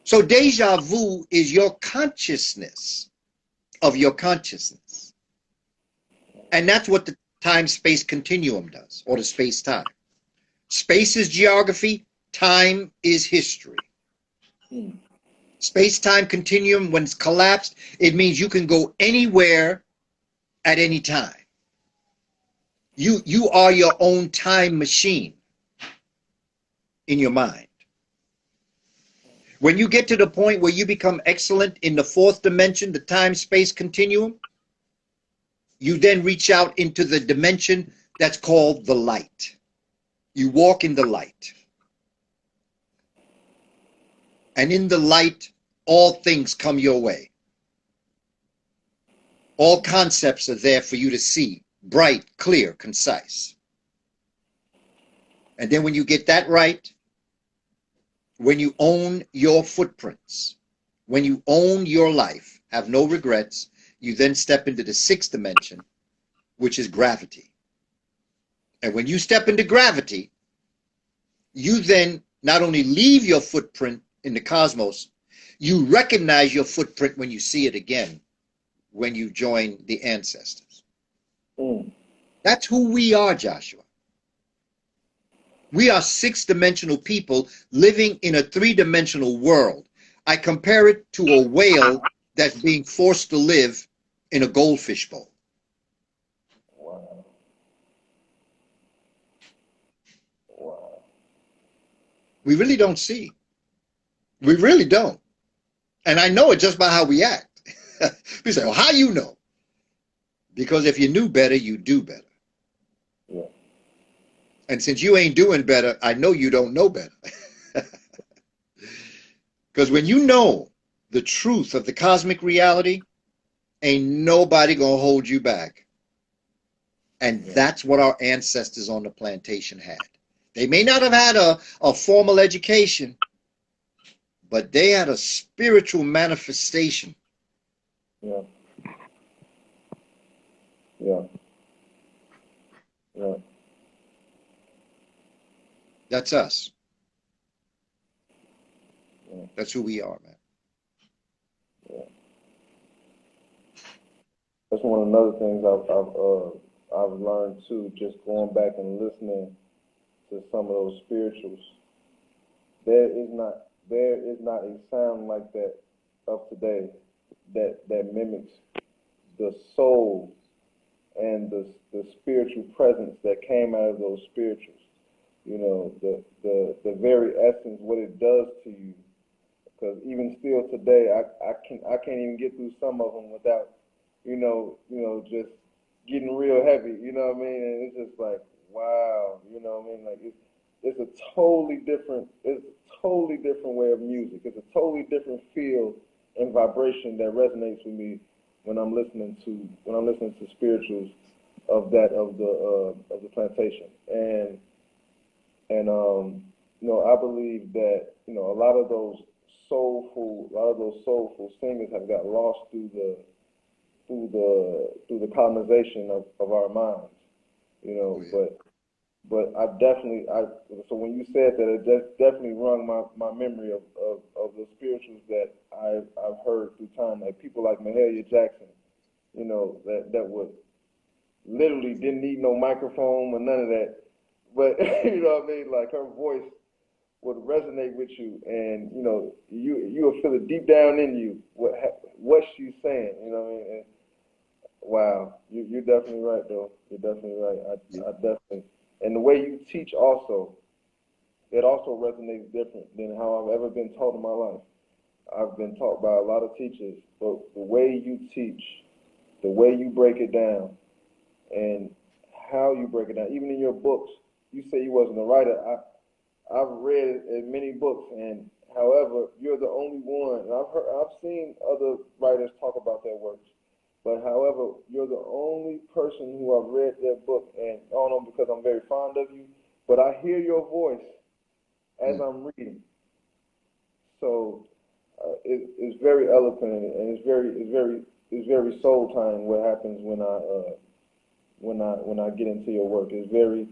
So deja vu is your consciousness of your consciousness. And that's what the time-space continuum does, or the space-time. Space is geography, time is history. Space-time continuum, when it's collapsed, it means you can go anywhere at any time. You are your own time machine in your mind. When you get to the point where you become excellent in the fourth dimension, the time-space continuum, you then reach out into the dimension that's called the light. You walk in the light. And in the light, all things come your way. All concepts are there for you to see, bright, clear, concise. And then when you get that right, when you own your footprints, when you own your life, have no regrets, you then step into the sixth dimension, which is gravity. And when you step into gravity, you then not only leave your footprint in the cosmos, you recognize your footprint when you see it again, when you join the ancestors. That's who we are, Joshua. We are six-dimensional people living in a three-dimensional world. I compare it to a whale that's being forced to live in a goldfish bowl. Wow. Wow. We really don't see. We really don't. And I know it just by how we act. We say, well, how you know? Because if you knew better, you do better. Yeah. And since you ain't doing better, I know you don't know better. Because when you know the truth of the cosmic reality, ain't nobody gonna hold you back. And that's what our ancestors on the plantation had. They may not have had a formal education, but they had a spiritual manifestation. Yeah. Yeah. Yeah. That's us. Yeah. That's who we are, man. Yeah. That's one of the other things I've learned too, just going back and listening to some of those spirituals. There is not a sound like that of today that mimics the soul and the spiritual presence that came out of those spirituals. You know, the very essence, what it does to you. Because even still today, I can't even get through some of them without, just getting real heavy. You know what I mean? And it's just like, wow. You know what I mean? Like it's a totally different way of music. It's a totally different feel and vibration that resonates with me when I'm listening to spirituals of the plantation. And I believe that a lot of those soulful singers have got lost through the colonization of our minds. But so when you said that, it definitely rung my memory of the spirituals that I've heard through time, like people like Mahalia Jackson, that would literally didn't need no microphone or none of that, but you know what I mean, like her voice would resonate with you, and you will feel it deep down in you what she's saying. You know what I mean? And, wow, you're definitely right, though. You're definitely right. I definitely. And the way you teach also, it also resonates different than how I've ever been taught in my life. I've been taught by a lot of teachers, but the way you teach, the way you break it down, and how you break it down, even in your books, you say you wasn't a writer. I've read many books, and however, you're the only one. And I've seen other writers talk about their works, but however, you're the only person who I've read their book, and I don't know because I'm very fond of you, but I hear your voice as I'm reading. So it's very eloquent, and it's very soul tying what happens when I get into your work. It's very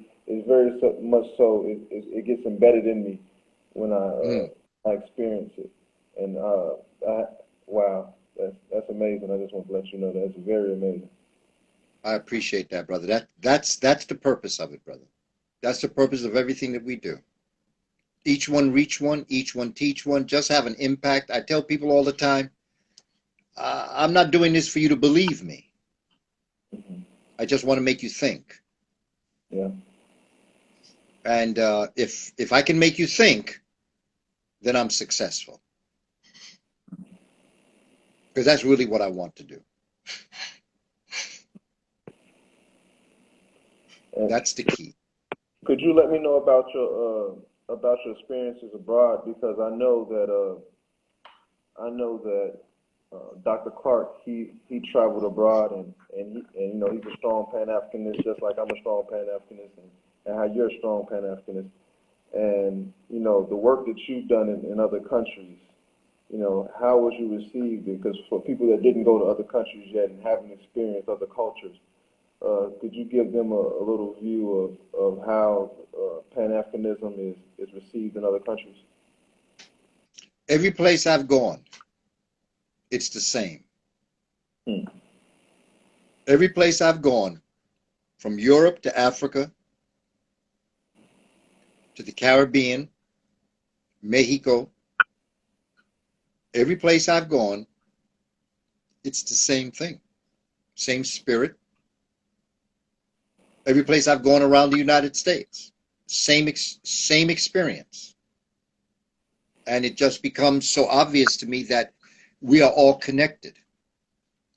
much so. It gets embedded in me when I experience it, and wow. That's amazing. I just want to let you know that's very amazing. I appreciate that, brother. That's the purpose of it, brother. That's the purpose of everything that we do. Each one reach one, each one teach one, just have an impact. I tell people all the time, I'm not doing this for you to believe me. Mm-hmm. I just want to make you think. Yeah. And if I can make you think, then I'm successful. Because that's really what I want to do. That's the key. Could you let me know about your experiences abroad? Because I know that Dr. Clarke he traveled abroad and you know he's a strong Pan Africanist just like I'm a strong Pan Africanist and how you're a strong Pan Africanist and you know the work that you've done in other countries. You know, how was you received? Because for people that didn't go to other countries yet and haven't experienced other cultures, could you give them a little view of how Pan-Africanism is received in other countries? Every place I've gone, it's the same. Hmm. Every place I've gone, from Europe to Africa, to the Caribbean, Mexico, every place I've gone, it's the same thing. Same spirit. Every place I've gone around the United States, same experience. And it just becomes so obvious to me that we are all connected.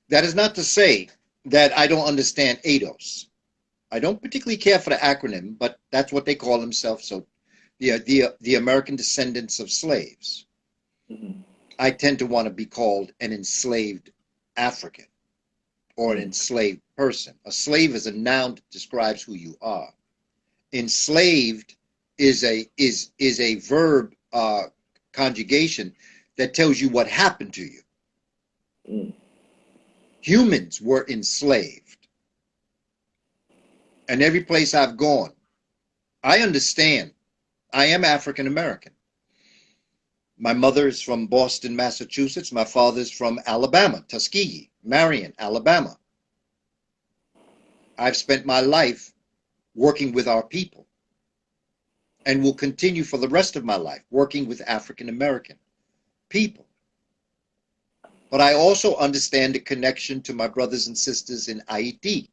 That is not to say that I don't understand ADOS. I don't particularly care for the acronym, but that's what they call themselves. So the American descendants of slaves. Mm-hmm. I tend to want to be called an enslaved African or an enslaved person. A slave is a noun that describes who you are. Enslaved is a verb conjugation that tells you what happened to you. Mm. Humans were enslaved. And every place I've gone, I understand. I am African American. My mother is from Boston, Massachusetts. My father's from Alabama, Tuskegee, Marion, Alabama. I've spent my life working with our people and will continue for the rest of my life working with African American people. But I also understand the connection to my brothers and sisters in Haiti,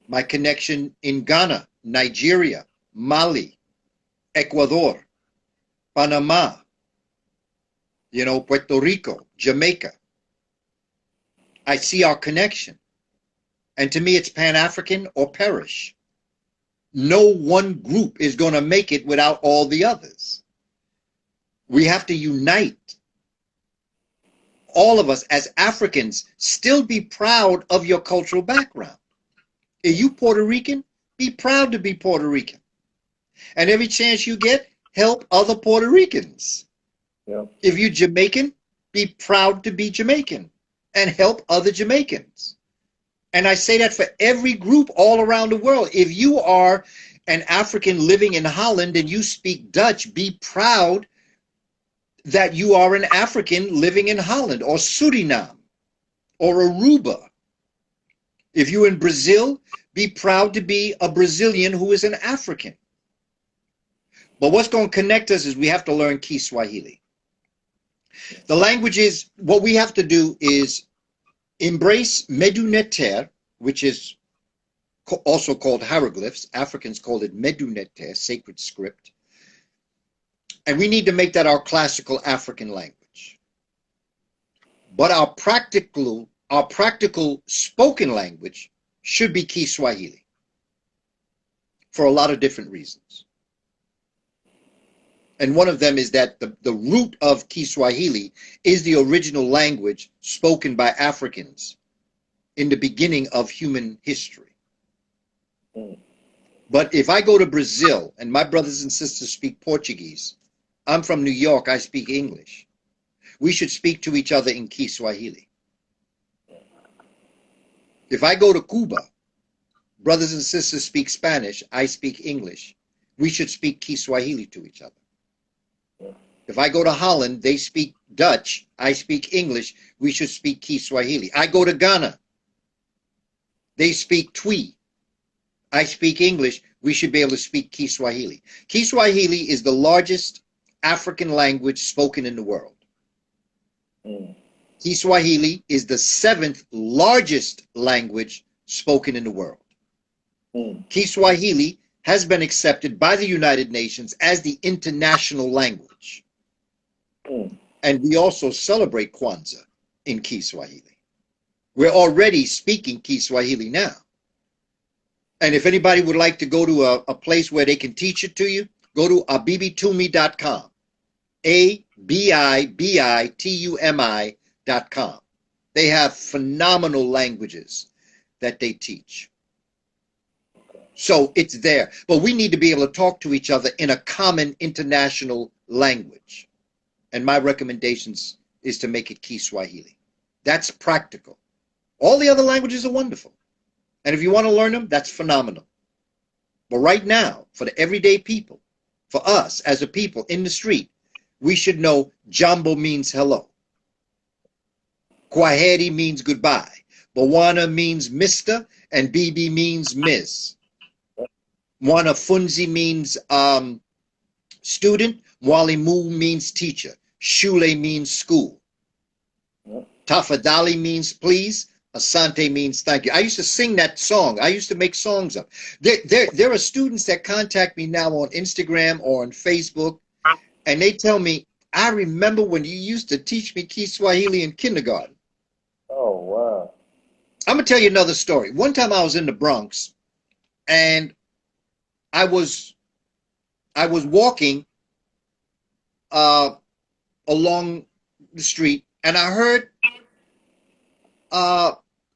my connection in Ghana, Nigeria, Mali, Ecuador, Panama, Puerto Rico, Jamaica. I see our connection. And to me, it's Pan-African or perish. No one group is going to make it without all the others. We have to unite. All of us as Africans, still be proud of your cultural background. If you Puerto Rican, be proud to be Puerto Rican. And every chance you get, help other Puerto Ricans. Yeah. If you're Jamaican, be proud to be Jamaican and help other Jamaicans. And I say that for every group all around the world. If you are an African living in Holland and you speak Dutch, be proud that you are an African living in Holland or Suriname or Aruba. If you're in Brazil, be proud to be a Brazilian who is an African. But what's going to connect us is we have to learn Kiswahili. The languages, what we have to do is embrace Medu Neter, which is also called hieroglyphs. Africans call it Medu Neter, sacred script. And we need to make that our classical African language. But our practical spoken language should be Kiswahili for a lot of different reasons. And one of them is that the root of Kiswahili is the original language spoken by Africans in the beginning of human history. Mm. But if I go to Brazil and my brothers and sisters speak Portuguese, I'm from New York, I speak English. We should speak to each other in Kiswahili. If I go to Cuba, brothers and sisters speak Spanish, I speak English. We should speak Kiswahili to each other. If I go to Holland, they speak Dutch, I speak English, we should speak Kiswahili. I go to Ghana, they speak Twi, I speak English, we should be able to speak Kiswahili. Kiswahili is the largest African language spoken in the world. Kiswahili is the 7th largest language spoken in the world. Kiswahili has been accepted by the United Nations as the international language. And we also celebrate Kwanzaa in Kiswahili. We're already speaking Kiswahili now. And if anybody would like to go to a place where they can teach it to you, go to abibitumi.com. ABIBITUMI.com. They have phenomenal languages that they teach. So it's there. But we need to be able to talk to each other in a common international language. And my recommendations is to make it Kiswahili. That's practical. All the other languages are wonderful. And if you want to learn them, that's phenomenal. But right now, for the everyday people, for us as a people in the street, we should know Jambo means hello. Kwaheri means goodbye. Bwana means Mr. and Bibi means Miss. Mwanafunzi means student. Mwalimu means teacher. Shule means school. Tafadhali means please. Asante means thank you. I used to sing that song. I used to make songs up. There are students that contact me now on Instagram or on Facebook, and they tell me, I remember when you used to teach me Kiswahili in kindergarten. Oh, wow. I'm going to tell you another story. One time I was in the Bronx, and I was walking along the street, and I heard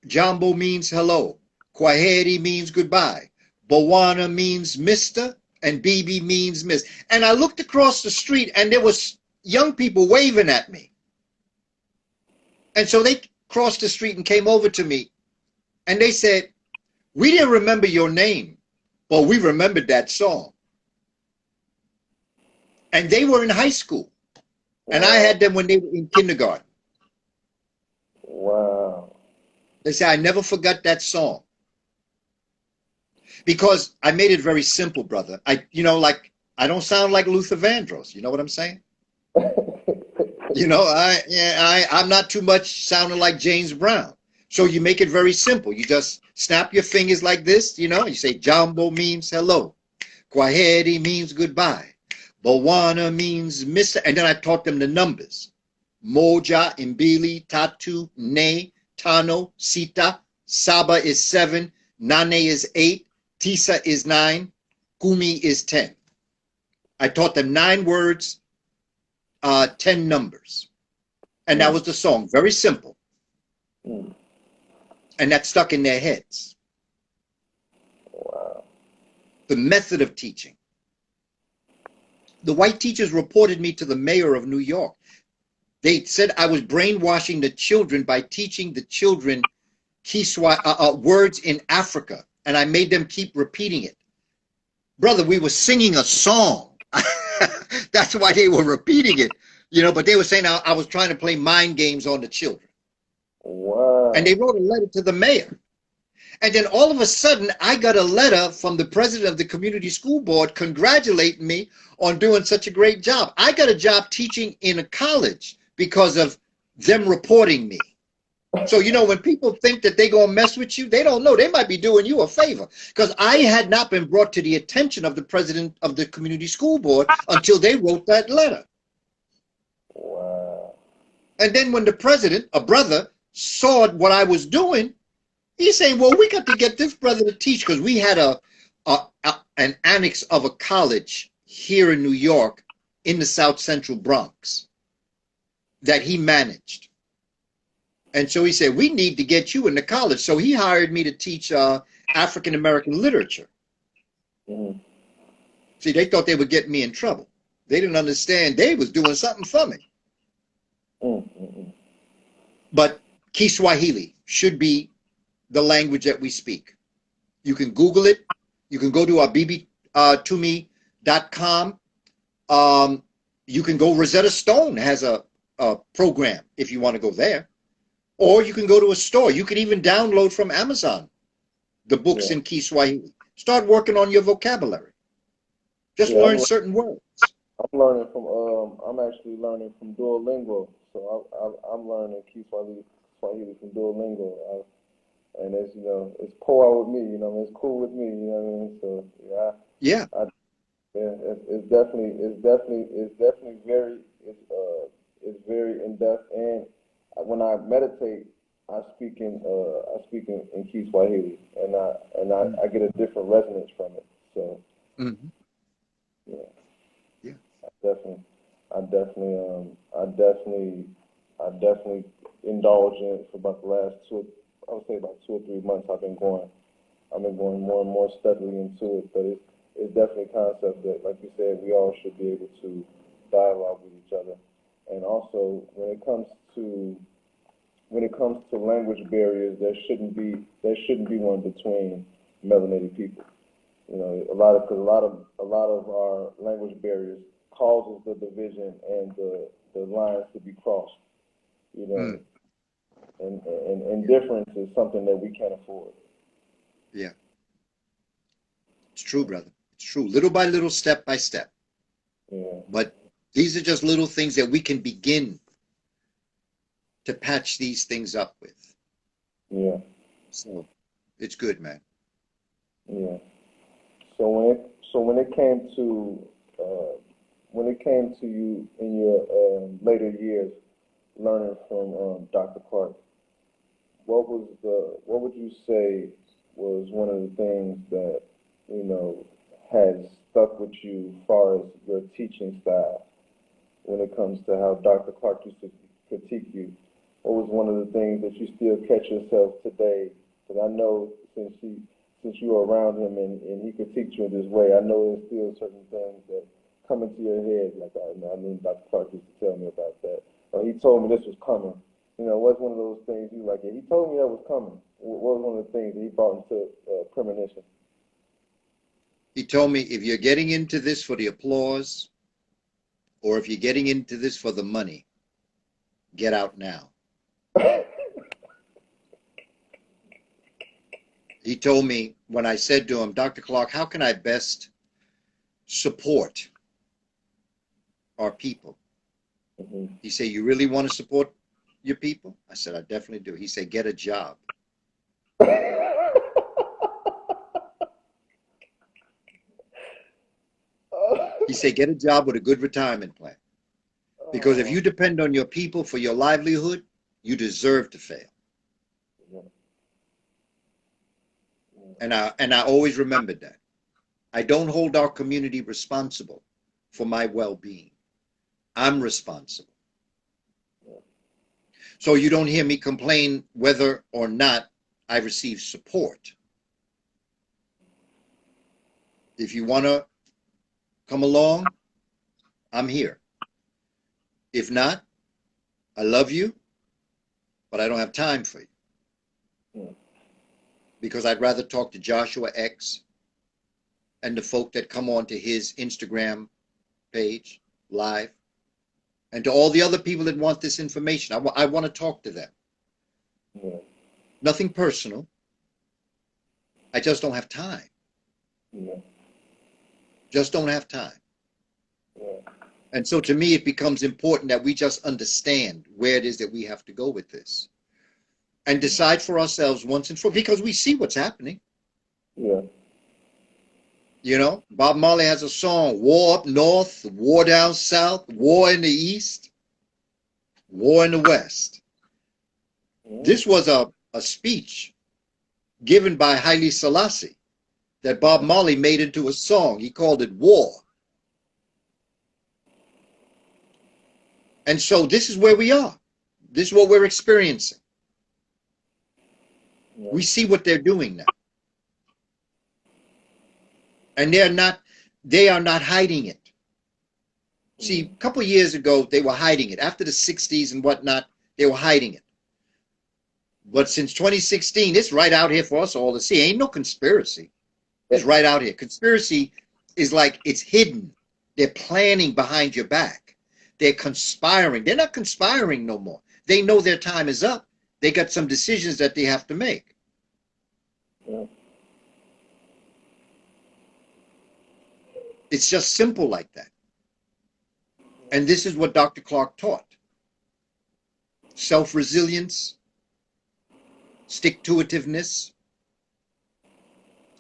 Jambo means hello. Kwaheri means goodbye. Bwana means Mr. and Bibi means Miss. And I looked across the street and there was young people waving at me. And so they crossed the street and came over to me and they said, we didn't remember your name, but we remembered that song. And they were in high school. And I had them when they were in kindergarten. Wow. They say, I never forgot that song. Because I made it very simple, brother. I don't sound like Luther Vandross. You know what I'm saying? I'm not too much sounding like James Brown. So you make it very simple. You just snap your fingers like this, you say Jambo means hello. Kwaheri means goodbye. Bwana means Mr. And then I taught them the numbers. Moja, Mbili, Tatu, Ne, Tano, Sita, Saba is 7, Nane is 8, Tisa is 9, Kumi is 10. I taught them 9 words, 10 numbers. And that was the song. Very simple. And that stuck in their heads. Wow. The method of teaching. The white teachers reported me to the mayor of New York. They said I was brainwashing the children by teaching the children words in Africa, and I made them keep repeating it. Brother, we were singing a song. That's why they were repeating it, but they were saying I was trying to play mind games on the children. Wow. And they wrote a letter to the mayor. And then all of a sudden, I got a letter from the president of the community school board congratulating me on doing such a great job. I got a job teaching in a college because of them reporting me. So, when people think that they're going to mess with you, they don't know. They might be doing you a favor, because I had not been brought to the attention of the president of the community school board until they wrote that letter. Wow. And then when the president, a brother, saw what I was doing, he's saying, well, we got to get this brother to teach, because we had an annex of a college here in New York in the South Central Bronx that he managed. And so he said, we need to get you into college. So he hired me to teach African-American literature. See, they thought they would get me in trouble. They didn't understand they was doing something for me. But Kiswahili should be the language that we speak. You can Google it. You can go to abibitumi.com. You can go, Rosetta Stone has a program if you want to go there. Or you can go to a store. You can even download from Amazon the books Yeah. in Kiswahili. Start working on your vocabulary. Just Yeah, learn certain words. I'm learning from I'm actually learning from Duolingo. So I'm learning Swahili from Duolingo. And it's it's cool with me. It's cool with me. You know what I mean? So yeah, Yeah. yeah, it's definitely very it's very in depth. And when I meditate, I speak in Kiswahili, and I get a different resonance from it. So Mm-hmm. yeah, Yeah. definitely, I definitely I definitely indulge in it for about the last I would say about 2 or 3 months. I've been going more and more steadily into it, but it's definitely a concept that, like you said, we all should be able to dialogue with each other. And also, when it comes to language barriers, there shouldn't be one between melanated people. A lot of our language barriers causes the division and the lines to be crossed. You know, Mm. and Yeah. difference is something that we can't afford. Yeah. It's true, brother. It's true. Little by little, step by step. Yeah, But these are just little things that we can begin to patch these things up with. yeah, So it's good, man. yeah. So when it came to you in your later years learning from Dr. Clarke, what would you say was one of the things that you know has stuck with you as far as your teaching style when it comes to how Dr. Clarke used to critique you? What was one of the things that you still catch yourself today? Because I know since you were around him and he critiqued you in this way, I know there's still certain things that come into your head. Like I mean, Dr. Clarke used to tell me about that. Or he told me this was coming. What's one of those things you like? Yeah, he told me that was coming. What was one of the things that he brought into premonition? He told me, if you're getting into this for the applause, or if you're getting into this for the money, get out now. He told me, when I said to him, Dr. Clarke, how can I best support our people? Hmm. He said, you really want to support your people? I said, I definitely do. He said, get a job. He said, get a job with a good retirement plan. Because if Oh, you depend on your people for your livelihood, you deserve to fail. yeah, And I always remembered that. I don't hold our community responsible for my well-being. I'm responsible. yeah, So you don't hear me complain whether or not I receive support. If you want to come along, I'm here. If not, I love you, but I don't have time for you. yeah, Because I'd rather talk to Joshua X and the folk that come onto his Instagram page live, and to all the other people that want this information. I want to talk to them. yeah, Nothing personal. I just don't have time. yeah, Just don't have time. yeah, And so to me, it becomes important that we just understand where it is that we have to go with this and decide for ourselves once and for all, because we see what's happening. yeah, You know, Bob Marley has a song, war up north, war down south, war in the east, war in the west. yeah, This was a speech given by Haile Selassie that Bob Marley made into a song. He called it War. And so this is where we are. This is what we're experiencing. yeah, We see what they're doing now. And they are not hiding it. See, yeah, a couple of years ago, they were hiding it. After the 60s and whatnot, they were hiding it. But since 2016, it's right out here for us all to see. Ain't no conspiracy. yeah, It's right out here. Conspiracy is like it's hidden. They're planning behind your back. they're conspiring. They're not conspiring no more. They know their time is up. They got some decisions that they have to make. Yeah. It's just simple like that. And this is what Dr. Clarke taught. Self-resilience, stick-to-itiveness,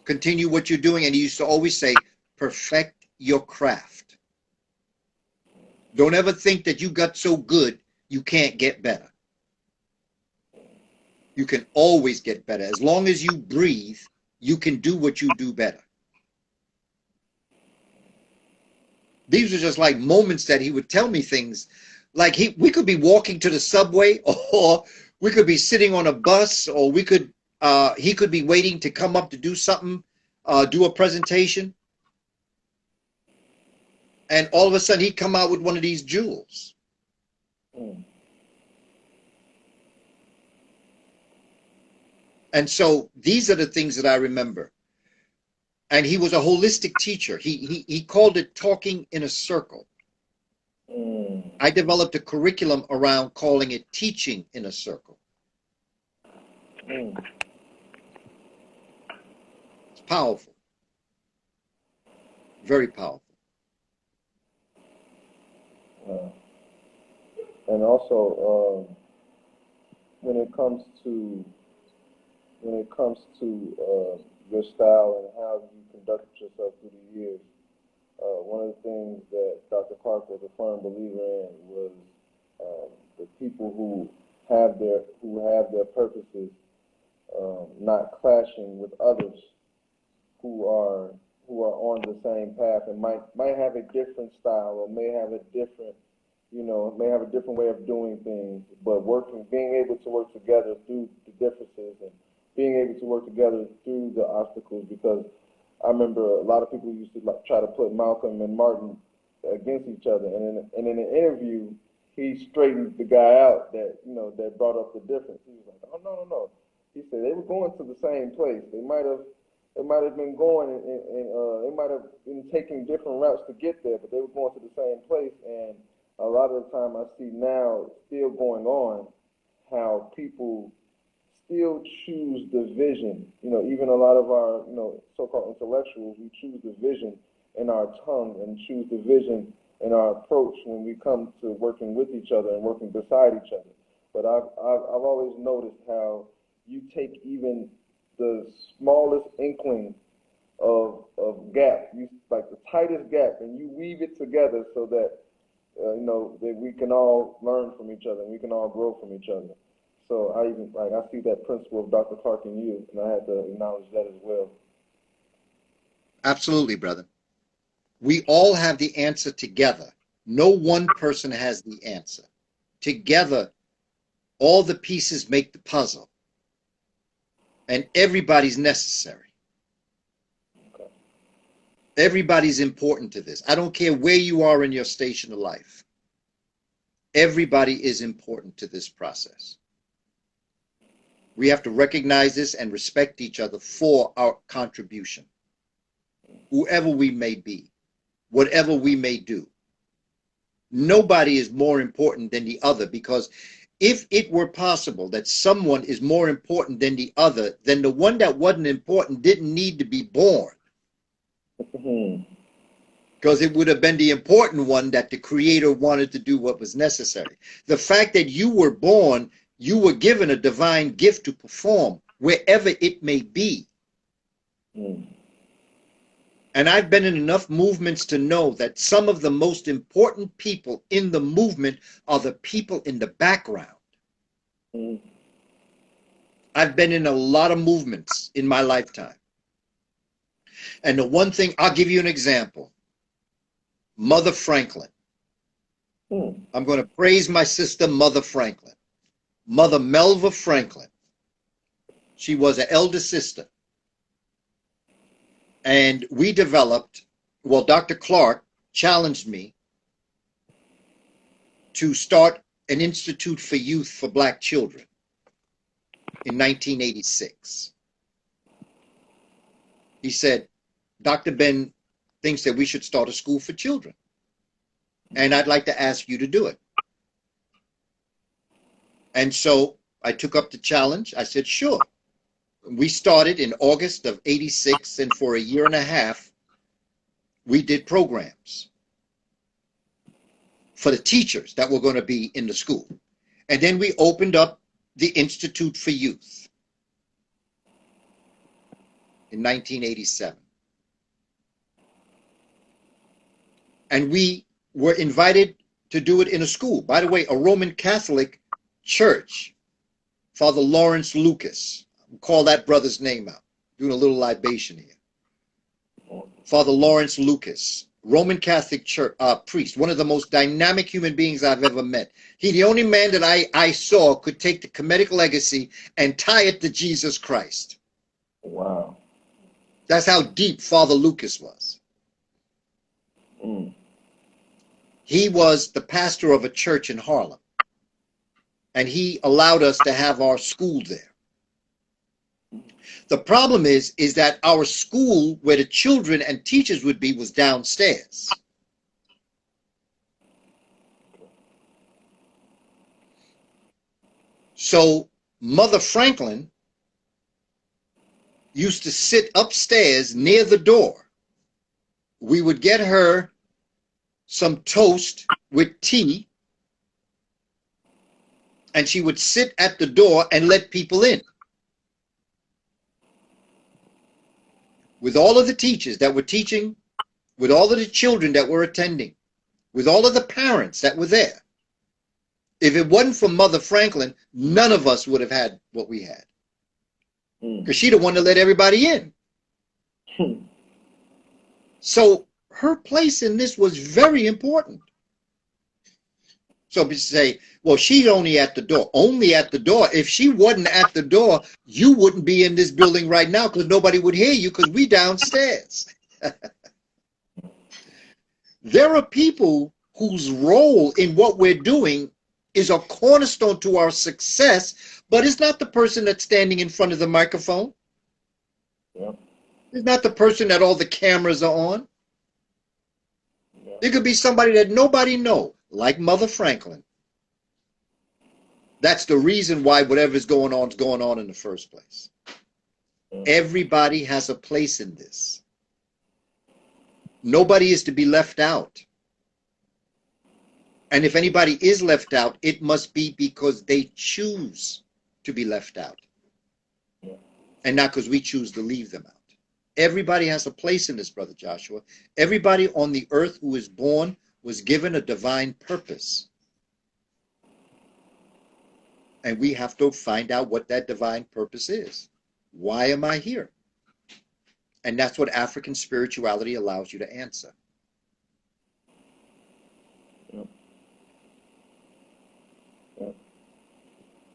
continue what you're doing. And he used to always say, perfect your craft. Don't ever think that you got so good you can't get better. You can always get better. As long as you breathe, you can do what you do better. These are just like moments that he would tell me things. Like we could be walking to the subway, or we could be sitting on a bus, or he could be waiting to come up to do something, do a presentation. And all of a sudden he'd come out with one of these jewels. Mm. And so these are the things that I remember. And he was a holistic teacher. He called it talking in a circle. Mm. I developed a curriculum around calling it teaching in a circle. Mm. It's powerful. Very powerful. And also, when it comes to your style and how you conduct yourself through the years, one of the things that Dr. Clarke was a firm believer in was the people who have their purposes not clashing with others who are on the same path and might have a different style, or may have a different way of doing things, but being able to work together through the differences, and being able to work together through the obstacles. Because I remember a lot of people used to try to put Malcolm and Martin against each other, and in an interview, he straightened the guy out that brought up the difference. He was like, "Oh, no. He said they were going to the same place. They might have been going, and they might have been taking different routes to get there, but they were going to the same place." And a lot of the time I see now still going on how people still choose division. Even a lot of our, so-called intellectuals, we choose division in our tongue and choose division in our approach when we come to working with each other and working beside each other. But I've always noticed how you take even the smallest inkling of gap, like the tightest gap, and you weave it together so that that we can all learn from each other and we can all grow from each other. So I see that principle of Dr. Clarke in you, and I had to acknowledge that as well. Absolutely, brother. We all have the answer together. No one person has the answer. Together, all the pieces make the puzzle, and everybody's necessary. Okay. Everybody's important to this. I don't care where you are in your station of life. Everybody is important to this process. We have to recognize this and respect each other for our contribution. Whoever we may be, whatever we may do. Nobody is more important than the other, because if it were possible that someone is more important than the other, then the one that wasn't important didn't need to be born. Because it would have been the important one that the Creator wanted to do what was necessary. The fact that you were born, you were given a divine gift to perform wherever it may be. And I've been in enough movements to know that some of the most important people in the movement are the people in the background. I've been in a lot of movements in my lifetime. And the one thing, I'll give you an example. Mother Franklin. I'm going to praise my sister, Mother Franklin. Mother Melva Franklin. She was an elder sister. And we developed, Dr. Clarke challenged me to start an institute for youth for black children in 1986. He said, Dr. Ben thinks that we should start a school for children. and I'd like to ask you to do it. And so I took up the challenge. I said, sure. We started in August of '86, and for a year and a half, we did programs for the teachers that were going to be in the school. And then we opened up the Institute for Youth in 1987. And we were invited to do it in a school. By the way, a Roman Catholic church, Father Lawrence Lucas. Call that brother's name out. Doing a little libation here. Father Lawrence Lucas, Roman Catholic church priest, one of the most dynamic human beings I've ever met. He's the only man that I saw could take the Kemetic legacy and tie it to Jesus Christ. Wow. That's how deep Father Lucas was. He was the pastor of a church in Harlem, and he allowed us to have our school there. The problem is that our school, where the children and teachers would be, was downstairs. So Mother Franklin used to sit upstairs near the door. We would get her some toast with tea, and she would sit at the door and let people in. With all of the teachers that were teaching, with all of the children that were attending, with all of the parents that were there. If it wasn't for Mother Franklin, none of us would have had what we had. Because she'd have wanted to let everybody in. So her place in this was very important. So people say, well, she's only at the door. Only at the door. If she wasn't at the door, you wouldn't be in this building right now because nobody would hear you because we downstairs. There are people whose role in what we're doing is a cornerstone to our success, but it's not the person that's standing in front of the microphone. Yep. It's not the person that all the cameras are on. Yep. It could be somebody that nobody knows, like Mother Franklin. That's the reason why whatever's going on in the first place. Yep. Everybody has a place in this. Nobody is to be left out. And if anybody is left out, it must be because they choose to be left out. Yeah. And not because we choose to leave them out. Everybody has a place in this, Brother Joshua. Everybody on the earth who is born was given a divine purpose. And we have to find out what that divine purpose is. Why am I here? And that's what African spirituality allows you to answer. Yep. Yep.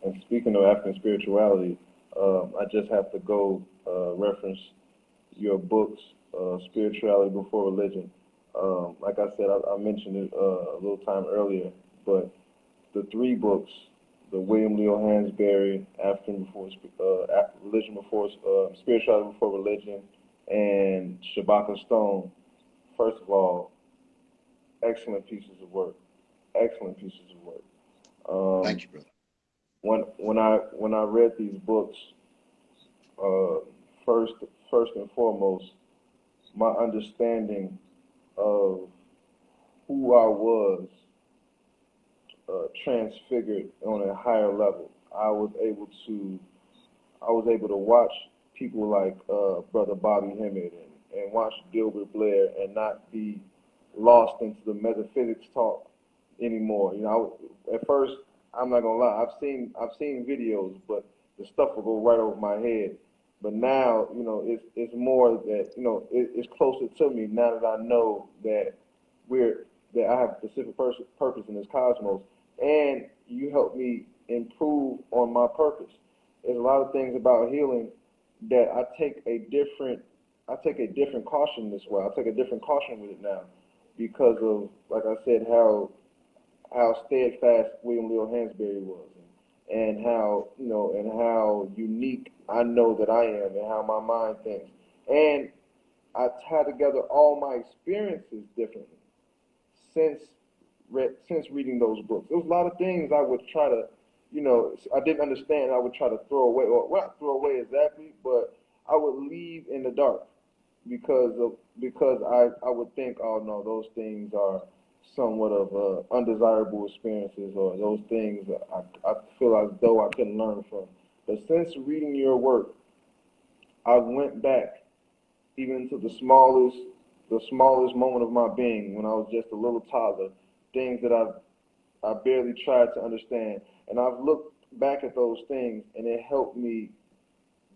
And speaking of African spirituality, I just have to go reference your books, Spirituality Before Religion. Like I said, I mentioned it a little time earlier, but the three books, the William Leo Hansberry, African Before Religion Before Spirituality Before Religion, and Shabaka Stone. First of all, excellent pieces of work. Excellent pieces of work. Thank you, brother. When I read these books, first and foremost, my understanding of who I was transfigured on a higher level. I was able to watch people like Brother Bobby Hemmett and watch Gilbert Blair and not be lost into the metaphysics talk anymore. You know, at first, I'm not gonna lie, I've seen videos, but the stuff will go right over my head. But now, you know, it's more that, you know, it's closer to me now that I know that I have a specific purpose in this cosmos, and you help me improve on my purpose. There's a lot of things about healing that I take a different caution this way. I take a different caution with it now because of, like I said, how steadfast William Leo Hansberry was, and how, you know, and how unique I know that I am, and how my mind thinks. And I tie together all my experiences differently since since reading those books. There was a lot of things I would try to, I didn't understand. I would try to throw away, or well, not throw away exactly, but I would leave in the dark because I would think, oh no, those things are somewhat of undesirable experiences, or those things I feel as though I couldn't learn from. But since reading your work, I went back even to the smallest moment of my being when I was just a little toddler, things that I barely tried to understand. And I've looked back at those things, and it helped me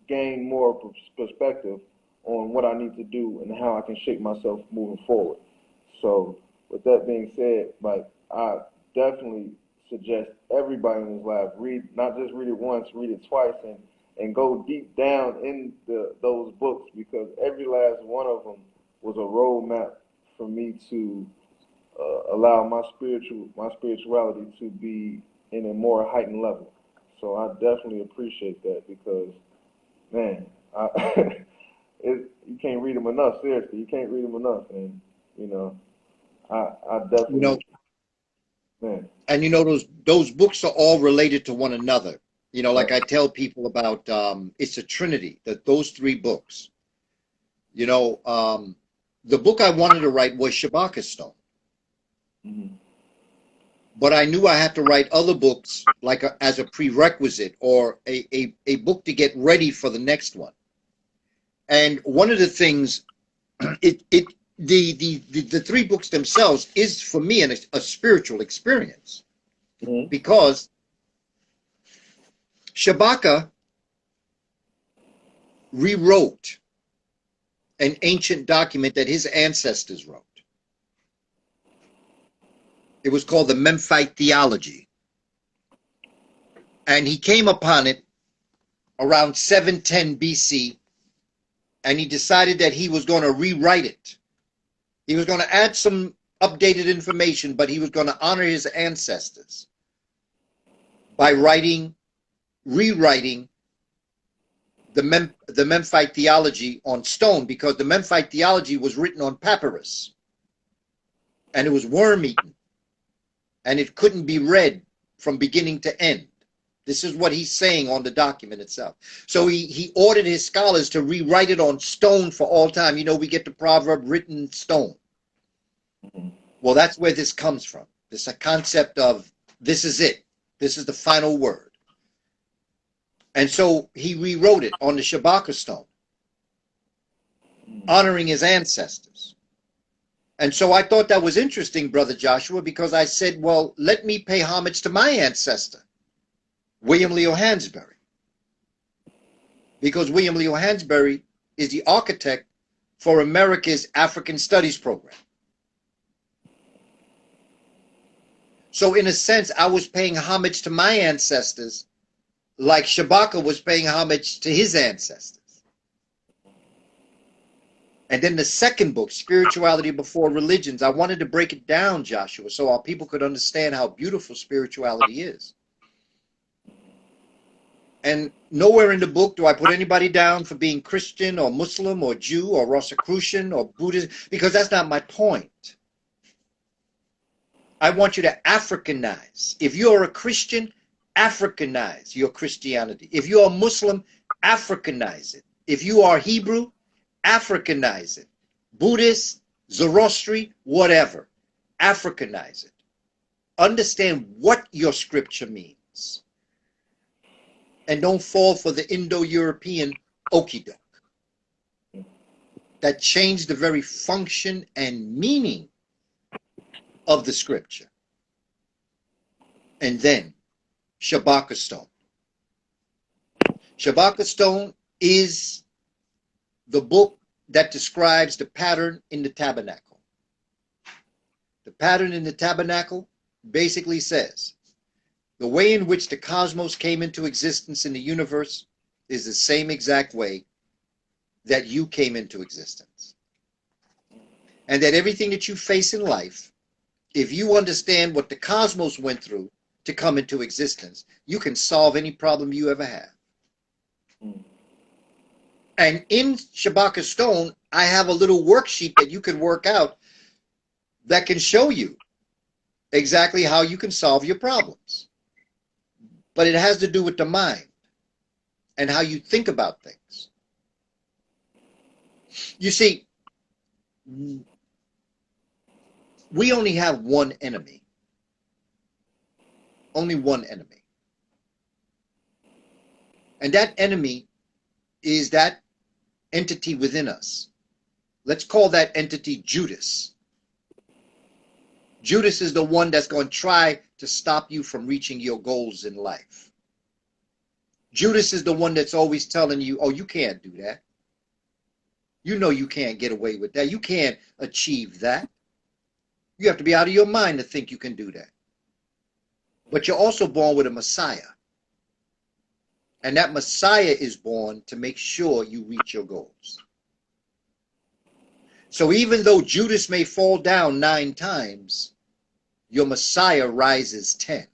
gain more perspective on what I need to do and how I can shape myself moving forward. So, with that being said, like, I definitely suggest everybody in this lab not just read it once, read it twice, and go deep down in those books, because every last one of them was a roadmap for me to allow my spirituality to be in a more heightened level. So I definitely appreciate that, because, man, you can't read them enough. Seriously, you can't read them enough, and I You know, definitely, man. and those books are all related to one another. Right. Like I tell people about, it's a trinity, that those three books. The book I wanted to write was Shabaka Stone, Mm-hmm. but I knew I had to write other books like as a prerequisite, or a book to get ready for the next one. And one of the things, the three books themselves is for me a spiritual experience, Mm-hmm. because Shabaka rewrote an ancient document that his ancestors wrote. It was called the Memphite Theology. And he came upon it around 710 BC, and he decided that he was going to rewrite it. He was going to add some updated information, but he was going to honor his ancestors by rewriting the Memphite theology on stone, because the Memphite theology was written on papyrus, and it was worm-eaten, and it couldn't be read from beginning to end. This is what he's saying on the document itself. So he ordered his scholars to rewrite it on stone for all time. We get the proverb, written in stone. Mm-hmm. Well, that's where this comes from. This a concept of, this is it. This is the final word. And so he rewrote it on the Shabaka stone, honoring his ancestors. And so I thought that was interesting, Brother Joshua, because I said, well, let me pay homage to my ancestor, William Leo Hansberry. Because William Leo Hansberry is the architect for America's African Studies program. So in a sense, I was paying homage to my ancestors, like Shabaka was paying homage to his ancestors. And then the second book, Spirituality Before Religions, I wanted to break it down, Joshua, so our people could understand how beautiful spirituality is. And nowhere in the book do I put anybody down for being Christian or Muslim or Jew or Rosicrucian or Buddhist, because that's not my point. I want you to Africanize. If you're a Christian, Africanize your Christianity. If you're a Muslim, Africanize it. If you are Hebrew, Africanize it. Buddhist, Zoroastrian, whatever. Africanize it. Understand what your scripture means. And don't fall for the Indo-European okie doke that changed the very function and meaning of the scripture. And then Shabaka Stone. Shabaka Stone is the book that describes the pattern in the tabernacle. The pattern in the tabernacle basically says the way in which the cosmos came into existence in the universe is the same exact way that you came into existence. And that everything that you face in life, if you understand what the cosmos went through to come into existence, you can solve any problem you ever have. And in Shabaka Stone, I have a little worksheet that you can work out that can show you exactly how you can solve your problems. But it has to do with the mind and how you think about things. You see, we only have one enemy. Only one enemy. And that enemy is that entity within us. Let's call that entity Judas. Judas is the one that's going to try to stop you from reaching your goals in life. Judas is the one that's always telling you, oh, you can't do that. You know you can't get away with that. You can't achieve that. You have to be out of your mind to think you can do that. But you're also born with a Messiah. And that Messiah is born to make sure you reach your goals. So even though Judas may fall down 9 times, your Messiah rises 10.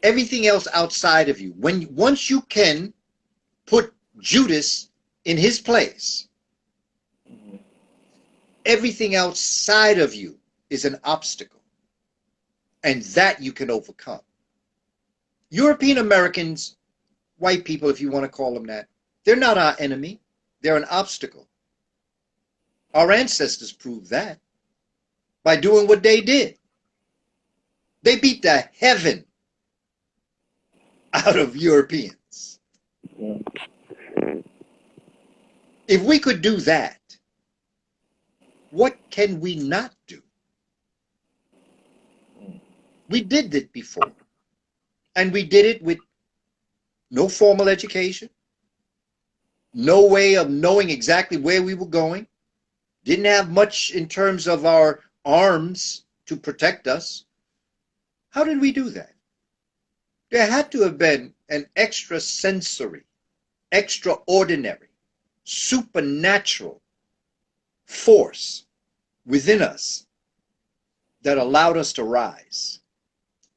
Everything else outside of you, once you can put Judas in his place, everything outside of you is an obstacle. And that you can overcome. European Americans, white people, if you want to call them that, they're not our enemy. They're an obstacle. Our ancestors proved that by doing what they did. They beat the heaven out of Europeans. Yeah. If we could do that, what can we not do? We did it before. And we did it with no formal education, no way of knowing exactly where we were going, didn't have much in terms of our arms to protect us. How did we do that? There had to have been an extrasensory, extraordinary, supernatural force within us that allowed us to rise.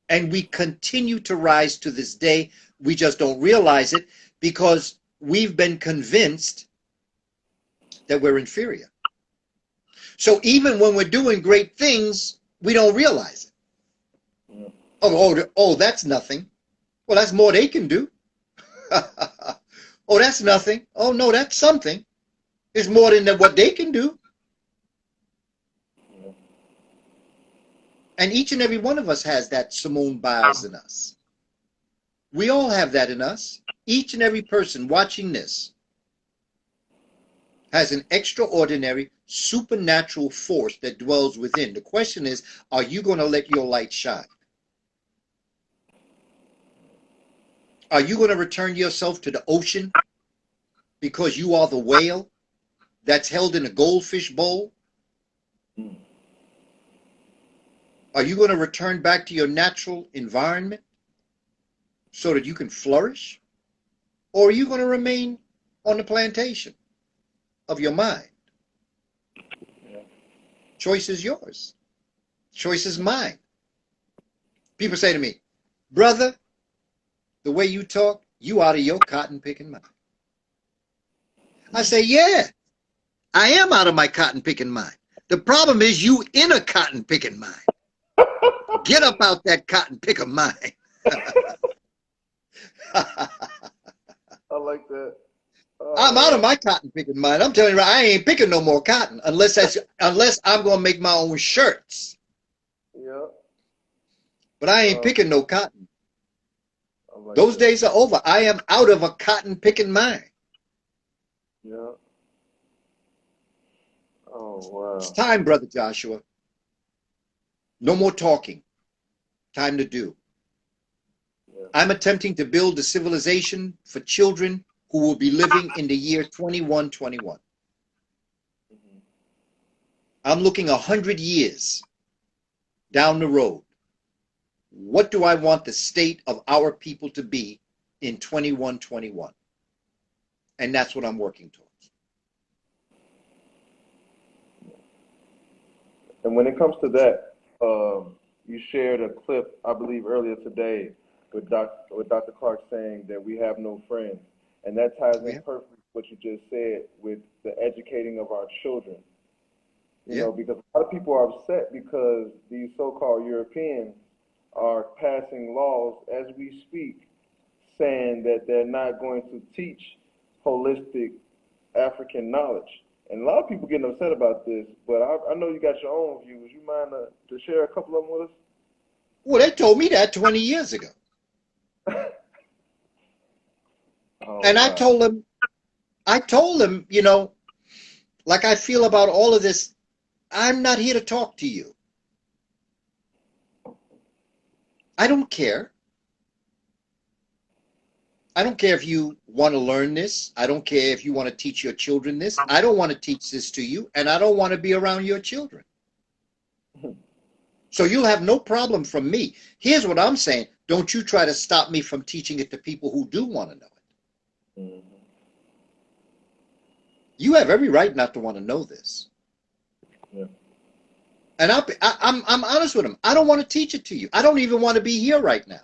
And we continue to rise to this day. We just don't realize it because we've been convinced that we're inferior. So even when we're doing great things, we don't realize it. Yeah. Oh, that's nothing. Well, that's more they can do. Oh, that's nothing. Oh, no, that's something. It's more than what they can do. Yeah. And each and every one of us has that Simone Biles in us. We all have that in us. Each and every person watching this has an extraordinary, supernatural force that dwells within. The question is, are you going to let your light shine? Are you going to return yourself to the ocean because you are the whale that's held in a goldfish bowl? Are you going to return back to your natural environment so that you can flourish? Or are you going to remain on the plantation of your mind? Yeah. Choice is yours. Choice is mine. People say to me, brother, the way you talk, you out of your cotton picking mind. I say, yeah, I am out of my cotton picking mind. The problem is you in a cotton picking mind. Get up out that cotton picker mind. I like that. I'm out of my cotton picking mind. I'm telling you, I ain't picking no more cotton unless I'm gonna make my own shirts. Yeah. But I ain't picking no cotton. I like Those that. days are over. I am out of a cotton picking mind. Yeah. Oh It's wow. time, brother Joshua. No more talking. Time to do. Yeah. I'm attempting to build a civilization for children who will be living in the year 2121. Mm-hmm. I'm looking 100 years down the road. What do I want the state of our people to be in 2121? And that's what I'm working towards. And when it comes to that, you shared a clip, I believe, earlier today with Dr. Clarke saying that we have no friends. And that ties in Yeah. perfectly with what you just said with the educating of our children. You Yeah. know, because a lot of people are upset because these so-called Europeans are passing laws as we speak, saying that they're not going to teach holistic African knowledge. And a lot of people getting upset about this, but I know you got your own views. You mind to share a couple of them with Well, they told me that 20 years ago. us? Oh, And wow. I told them, you know, like I feel about all of this, I'm not here to talk to you. I don't care. I don't care if you want to learn this. I don't care if you want to teach your children this. I don't want to teach this to you, and I don't want to be around your children. So you'll have no problem from me. Here's what I'm saying. Don't you try to stop me from teaching it to people who do want to know it. Mhm. You have every right not to want to know this. Yeah. And I'm honest with them. I don't want to teach it to you. I don't even want to be here right now.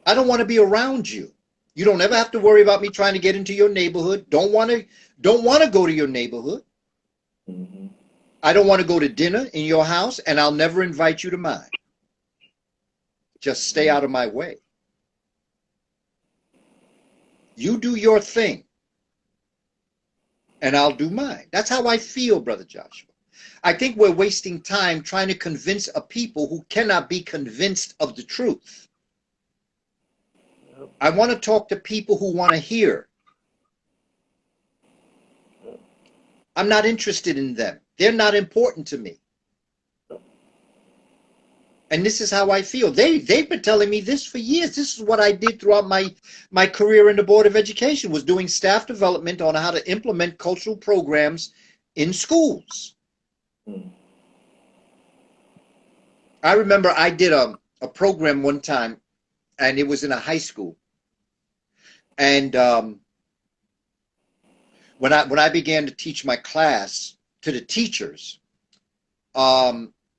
I don't want to be around you. You don't ever have to worry about me trying to get into your neighborhood. Don't want to go to your neighborhood. Mhm. I don't want to go to dinner in your house, and I'll never invite you to mine. Just stay out of my way. You do your thing, and I'll do mine. That's how I feel, Brother Joshua. I think we're wasting time trying to convince a people who cannot be convinced of the truth. Yep. I want to talk to people who want to hear. I'm not interested in them. They're not important to me. And this is how I feel. They've been telling me this for years. This is what I did throughout my career in the Board of Education, was doing staff development on how to implement cultural programs in schools. Mhm. I remember I did a program one time, and it was in a high school. And when I began to teach my class to the teachers,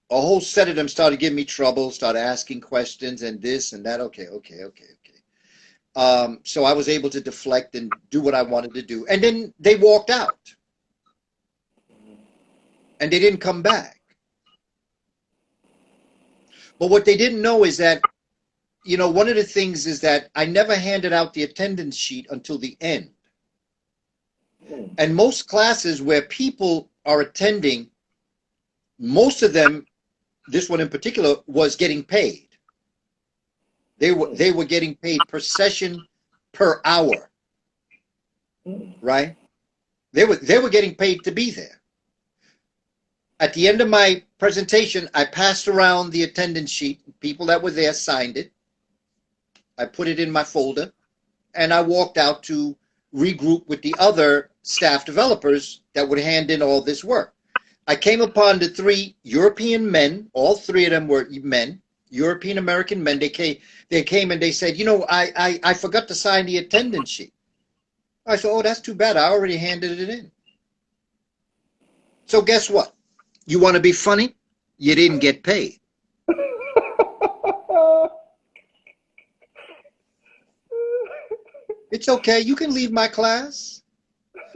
a whole set of them started giving me trouble, started asking questions and this and that. Okay. So I was able to deflect and do what I wanted to do. And then they walked out. And they didn't come back. But what they didn't know is that, you know, one of the things is that I never handed out the attendance sheet until the end. Mhm. And most classes where people are attending, most of them, this one in particular, was getting paid. They were getting paid per session, per hour, Mhm. right? They were getting paid to be there. At the end of my presentation, I passed around the attendance sheet. People that were there signed it. I put it in my folder, and I walked out to regroup with the other staff developers that would hand in all this work. I came upon the three European men. All three of them were men, European American men. They came and they said, you know, I forgot to sign the attendance sheet. I said, oh, that's too bad. I already handed it in. So guess what? You want to be funny? You didn't get paid. It's okay. You can leave my class.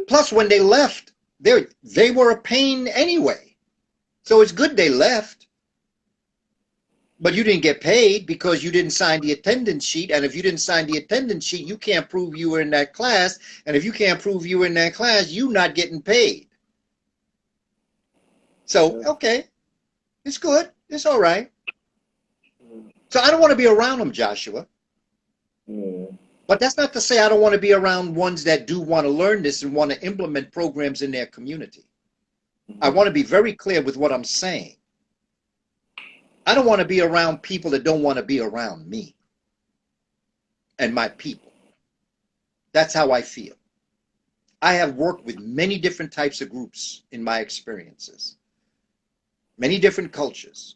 Plus, when they left, they were a pain anyway. So it's good they left. But you didn't get paid because you didn't sign the attendance sheet. And if you didn't sign the attendance sheet, you can't prove you were in that class. And if you can't prove you were in that class, you're not getting paid. So, Yeah. okay, it's good. It's all right. So I don't want to be around them, Joshua. Yeah. But that's not to say I don't want to be around ones that do want to learn this and want to implement programs in their community. I want to be very clear with what I'm saying. I don't want to be around people that don't want to be around me and my people. That's how I feel. I have worked with many different types of groups in my experiences, many different cultures.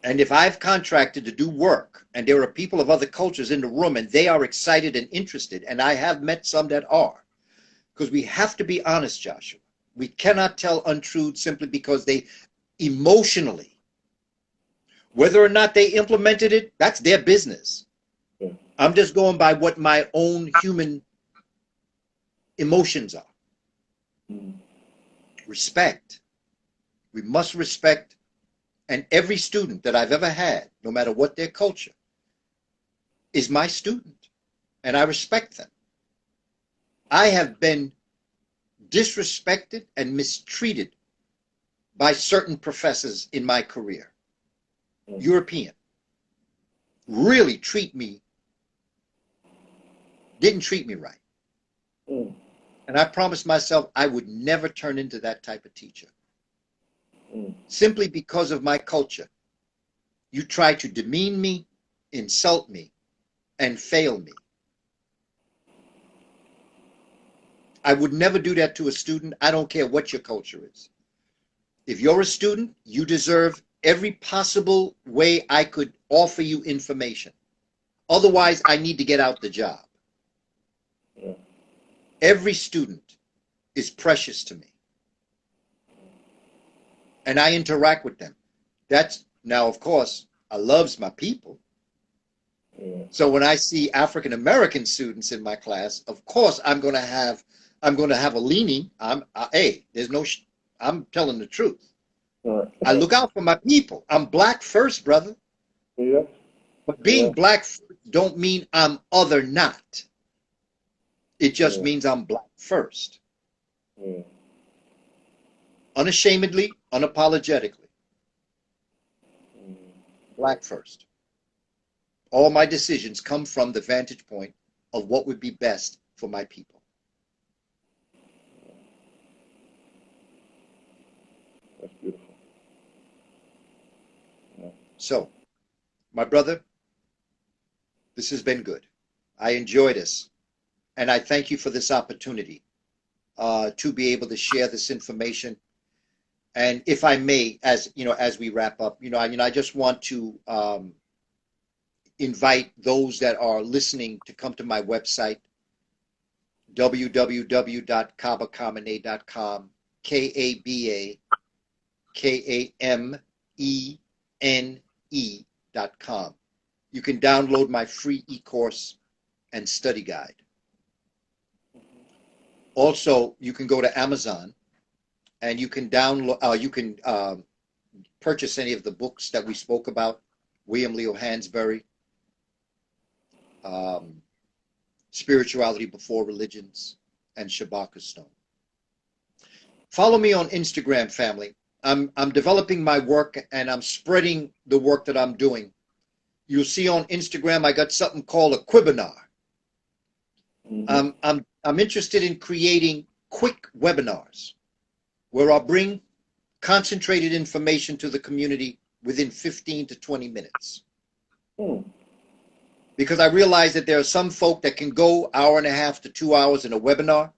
And if I've contracted to do work and there are people of other cultures in the room and they are excited and interested, and I have met some that are, because we have to be honest, Joshua. We cannot tell untruths simply because they emotionally, whether or not they implemented it, that's their business. Yeah. I'm just going by what my own human emotions are. Mhm. Respect. We must respect, and every student that I've ever had, no matter what their culture, is my student, and I respect them. I have been disrespected and mistreated by certain professors in my career. European. Really didn't treat me right. And I promised myself I would never turn into that type of teacher. Simply because of my culture. You try to demean me, insult me, and fail me. I would never do that to a student. I don't care what your culture is. If you're a student, you deserve every possible way I could offer you information. Otherwise, I need to get out the job. Yeah. Every student is precious to me. And I interact with them. Now, of course, I loves my people. Yeah. So when I see African American students in my class, of course I'm going to have a leaning. I'm telling the truth. I look out for my people. I'm black first, brother. Yeah. But being black first don't mean I'm other not. It just means I'm black first. Yeah. Unashamedly, unapologetically. Black first. All my decisions come from the vantage point of what would be best for my people. That's beautiful. Yeah. So, my brother, this has been good. I enjoy this. And I thank you for this opportunity to be able to share this information. And if I may, as we wrap up, I just want to invite those that are listening to come to my website, www.kabakamene.com, KABAKAMENE.com. You can download my free e-course and study guide. Also, you can go to Amazon and you can purchase any of the books that we spoke about, William Leo Hansberry, Spirituality Before Religions, and Shabaka Stone. Follow me on Instagram, family. I'm developing my work and I'm spreading the work that I'm doing. You'll see on Instagram I got something called a Quibinar. I'm interested in creating quick webinars where I'll bring concentrated information to the community within 15 to 20 minutes. Because I realize that there are some folk that can go hour and a half to 2 hours in a webinar,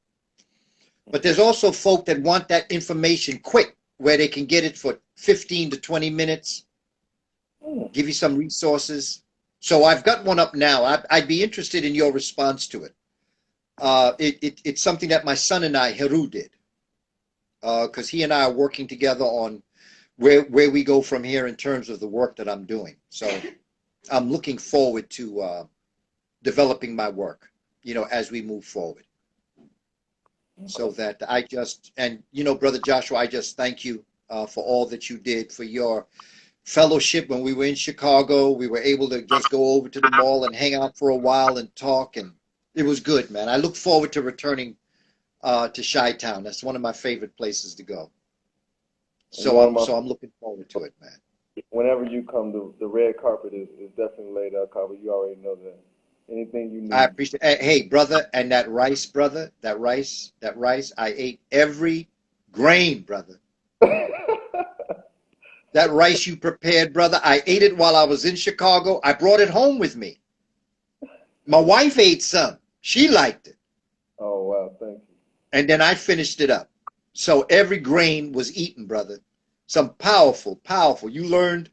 but there's also folk that want that information quick, where they can get it for 15 to 20 minutes, give you some resources. So I've got one up now. I'd be interested in your response to it. It's something that my son and I, Heru, did, because he and I are working together on where we go from here in terms of the work that I'm doing. So I'm looking forward to developing my work, as we move forward. So that Brother Joshua, I just thank you for all that you did, for your fellowship. When we were in Chicago, we were able to just go over to the mall and hang out for a while and talk, and it was good, man. I look forward to returning to Chi-Town. That's one of my favorite places to go. So I'm looking forward to it, man. Whenever you come, the red carpet is definitely laid out, Kaba. You already know that. Anything you need. I appreciate it. Hey, brother, and that rice, brother, that rice, I ate every grain, brother. That rice you prepared, brother, I ate it while I was in Chicago. I brought it home with me. My wife ate some. She liked it. Oh, wow. Thank you. And then I finished it up. So every grain was eaten, brother. Some powerful. You learned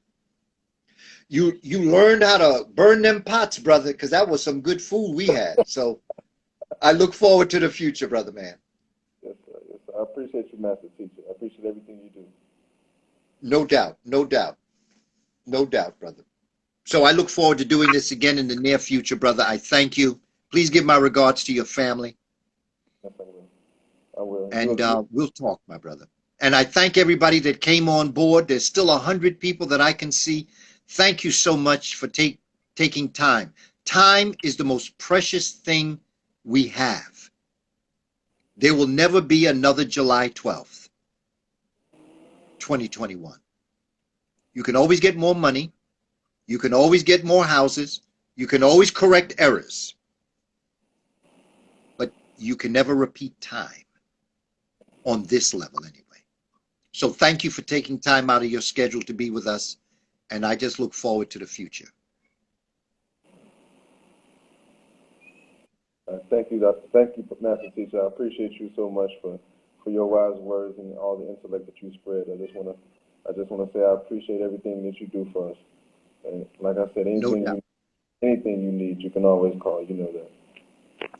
how to burn them pots, brother, because that was some good food we had. So I look forward to the future, brother, man. Yes, sir. Yes, sir. I appreciate you, Master Teacher. I appreciate everything you do. No doubt, brother. So I look forward to doing this again in the near future, brother. I thank you. Please give my regards to your family. Yes, I will. And we'll talk, my brother. And I thank everybody that came on board. There's still 100 people that I can see. Thank you so much for taking time. Time is the most precious thing we have. There will never be another July 12th, 2021. You can always get more money. You can always get more houses. You can always correct errors. But you can never repeat time on this level anyway. So thank you for taking time out of your schedule to be with us. And I just look forward to the future. Thank you, Doctor. Thank you, Master Teacher. I appreciate you so much for your wise words and all the intellect that you spread. I just want to say I appreciate everything that you do for us. And like I said, anything you need, you can always call. You know that.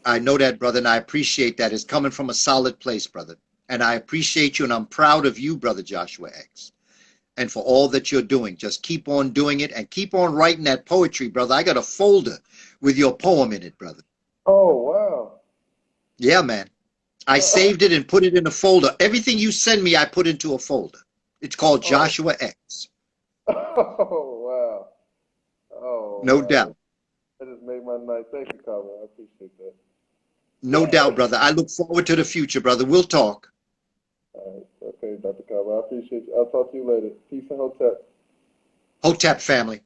I know that, brother, and I appreciate that. It's coming from a solid place, brother. And I appreciate you, and I'm proud of you, Brother Joshua X, and for all that you're doing. Just keep on doing it and keep on writing that poetry, brother. I got a folder with your poem in it, brother. Oh, wow. Yeah, man. I saved it and put it in a folder. Everything you send me, I put into a folder. It's called Joshua X. Oh, wow. Oh, No wow. doubt. That just made my night. Thank you, Kaba. I appreciate that. No doubt, brother. I look forward to the future, brother. We'll talk. All right. Okay, Dr. Kaba. I appreciate you. I'll talk to you later. Peace and hotep. Hotep family.